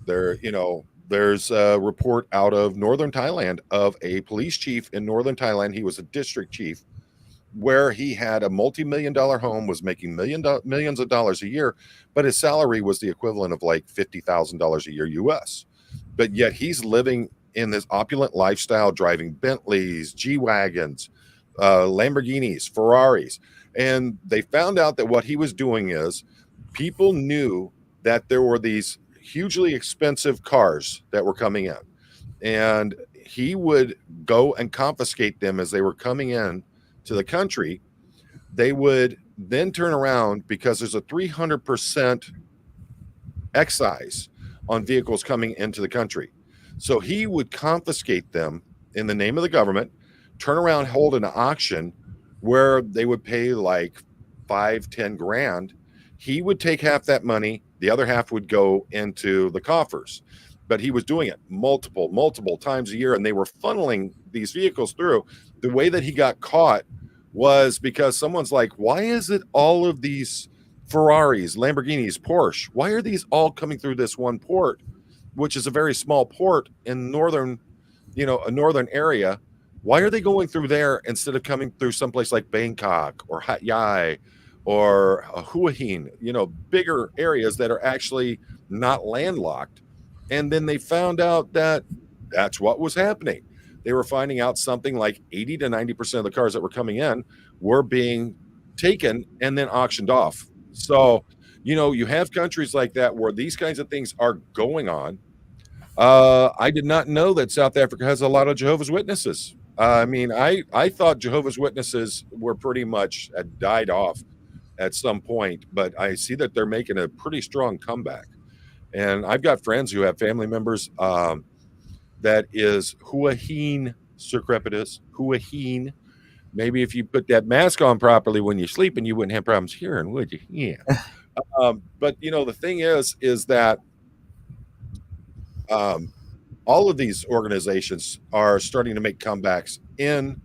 There, you know, there's a report out of northern Thailand of a police chief in northern Thailand. He was a district chief where he had a multi-million-dollar home, was making millions of dollars a year, but his salary was the equivalent of like $50,000 a year US. But yet he's living in this opulent lifestyle, driving Bentleys, G-Wagons, Lamborghinis, Ferraris. And they found out that what he was doing is people knew that there were these hugely expensive cars that were coming in, and he would go and confiscate them as they were coming in to the country. They would then turn around, because there's a 300% excise on vehicles coming into the country. So he would confiscate them in the name of the government, turn around, hold an auction where they would pay like 5-10 grand. He would take half that money, the other half would go into the coffers. But he was doing it multiple times a year, and they were funneling these vehicles through. The way that he got caught was because someone's like, why is it all of these Ferraris, Lamborghinis, Porsche, why are these all coming through this one port, which is a very small port in northern, you know, a northern area? Why are they going through there instead of coming through someplace like Bangkok or Hat Yai or Hua Hin, you know, bigger areas that are actually not landlocked? And then they found out that that's what was happening. They were finding out something like 80 to 90% of the cars that were coming in were being taken and then auctioned off. So, you know, you have countries like that where these kinds of things are going on. I did not know that South Africa has a lot of Jehovah's Witnesses. I mean, I thought Jehovah's Witnesses were pretty much died off at some point, but I see that they're making a pretty strong comeback. And I've got friends who have family members that is Hua Hin Secrepitus, Hua Hin. Maybe if you put that mask on properly when you sleep, and you wouldn't have problems hearing, would you? Yeah. But, you know, the thing is that all of these organizations are starting to make comebacks in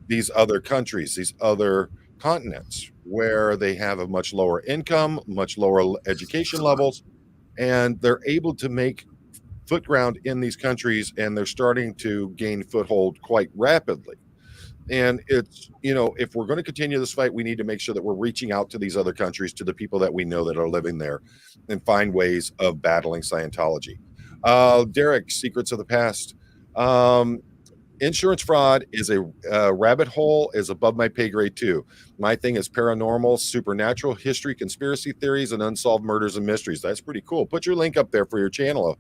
these other countries, these other continents, where they have a much lower income, much lower education levels, and they're able to make footground in these countries, and they're starting to gain foothold quite rapidly. And it's, if we're going to continue this fight, we need to make sure that we're reaching out to these other countries, to the people that we know that are living there, and find ways of battling Scientology. Derek, Secrets of the Past. Insurance fraud is a rabbit hole, is above my pay grade too. My thing is paranormal, supernatural, history, conspiracy theories, and unsolved murders and mysteries. That's pretty cool. Put your link up there for your channel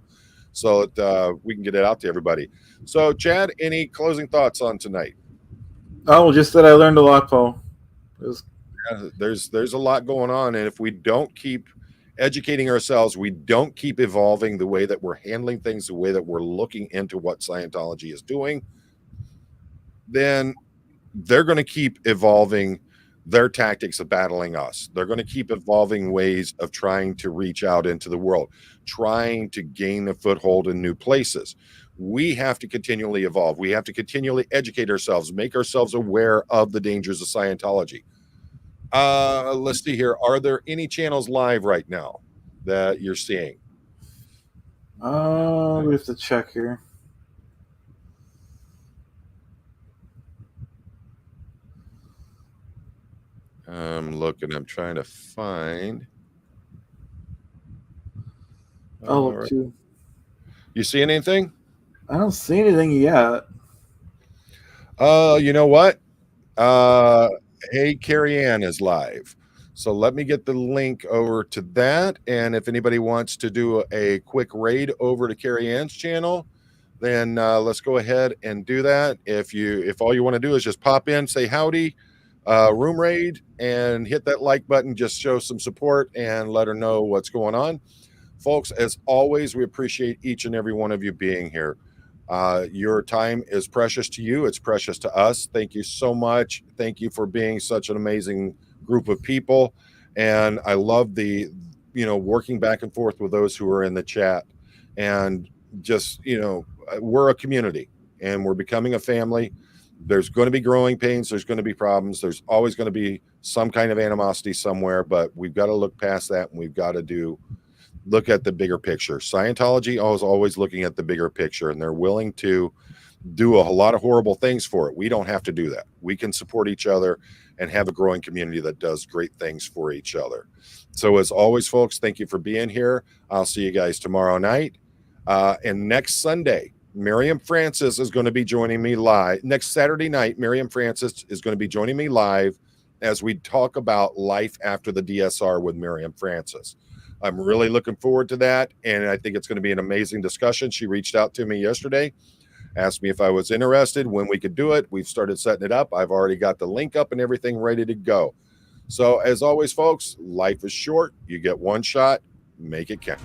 so that we can get it out to everybody. So, Chad, any closing thoughts on tonight? Oh, just that I learned a lot, Paul. There's a lot going on, and if we don't keep educating ourselves, we don't keep evolving the way that we're handling things, the way that we're looking into what Scientology is doing, then they're going to keep evolving their tactics of battling us. They're going to keep evolving ways of trying to reach out into the world, trying to gain a foothold in new places. We have to continually evolve. We have to continually educate ourselves, make ourselves aware of the dangers of Scientology. Let's see here. Are there any channels live right now that you're seeing? We have to check here. I'm looking. I'm trying to find. I'll look too. You see anything? I don't see anything yet. You know what? Hey, Carrie Ann is live. So let me get the link over to that. And if anybody wants to do a quick raid over to Carrie Ann's channel, then let's go ahead and do that. If all you want to do is just pop in, say howdy, room raid, and hit that like button, just show some support and let her know what's going on. Folks, as always, we appreciate each and every one of you being here. Your time is precious to you. It's precious to us. Thank you so much. Thank you for being such an amazing group of people. And I love the, working back and forth with those who are in the chat. And just, we're a community and we're becoming a family. There's going to be growing pains. There's going to be problems. There's always going to be some kind of animosity somewhere, but we've got to look past that, and we've got to look at the bigger picture. Scientology is always looking at the bigger picture, and they're willing to do a lot of horrible things for it. We don't have to do that. We can support each other and have a growing community that does great things for each other. So as always, folks, thank you for being here. I'll see you guys tomorrow night. And next Sunday, Miriam Francis is going to be joining me live. Next Saturday night, Miriam Francis is going to be joining me live as we talk about life after the DSR with Miriam Francis. I'm really looking forward to that, and I think it's going to be an amazing discussion. She reached out to me yesterday, asked me if I was interested, when we could do it. We've started setting it up. I've already got the link up and everything ready to go. So as always, folks, life is short. You get one shot. Make it count.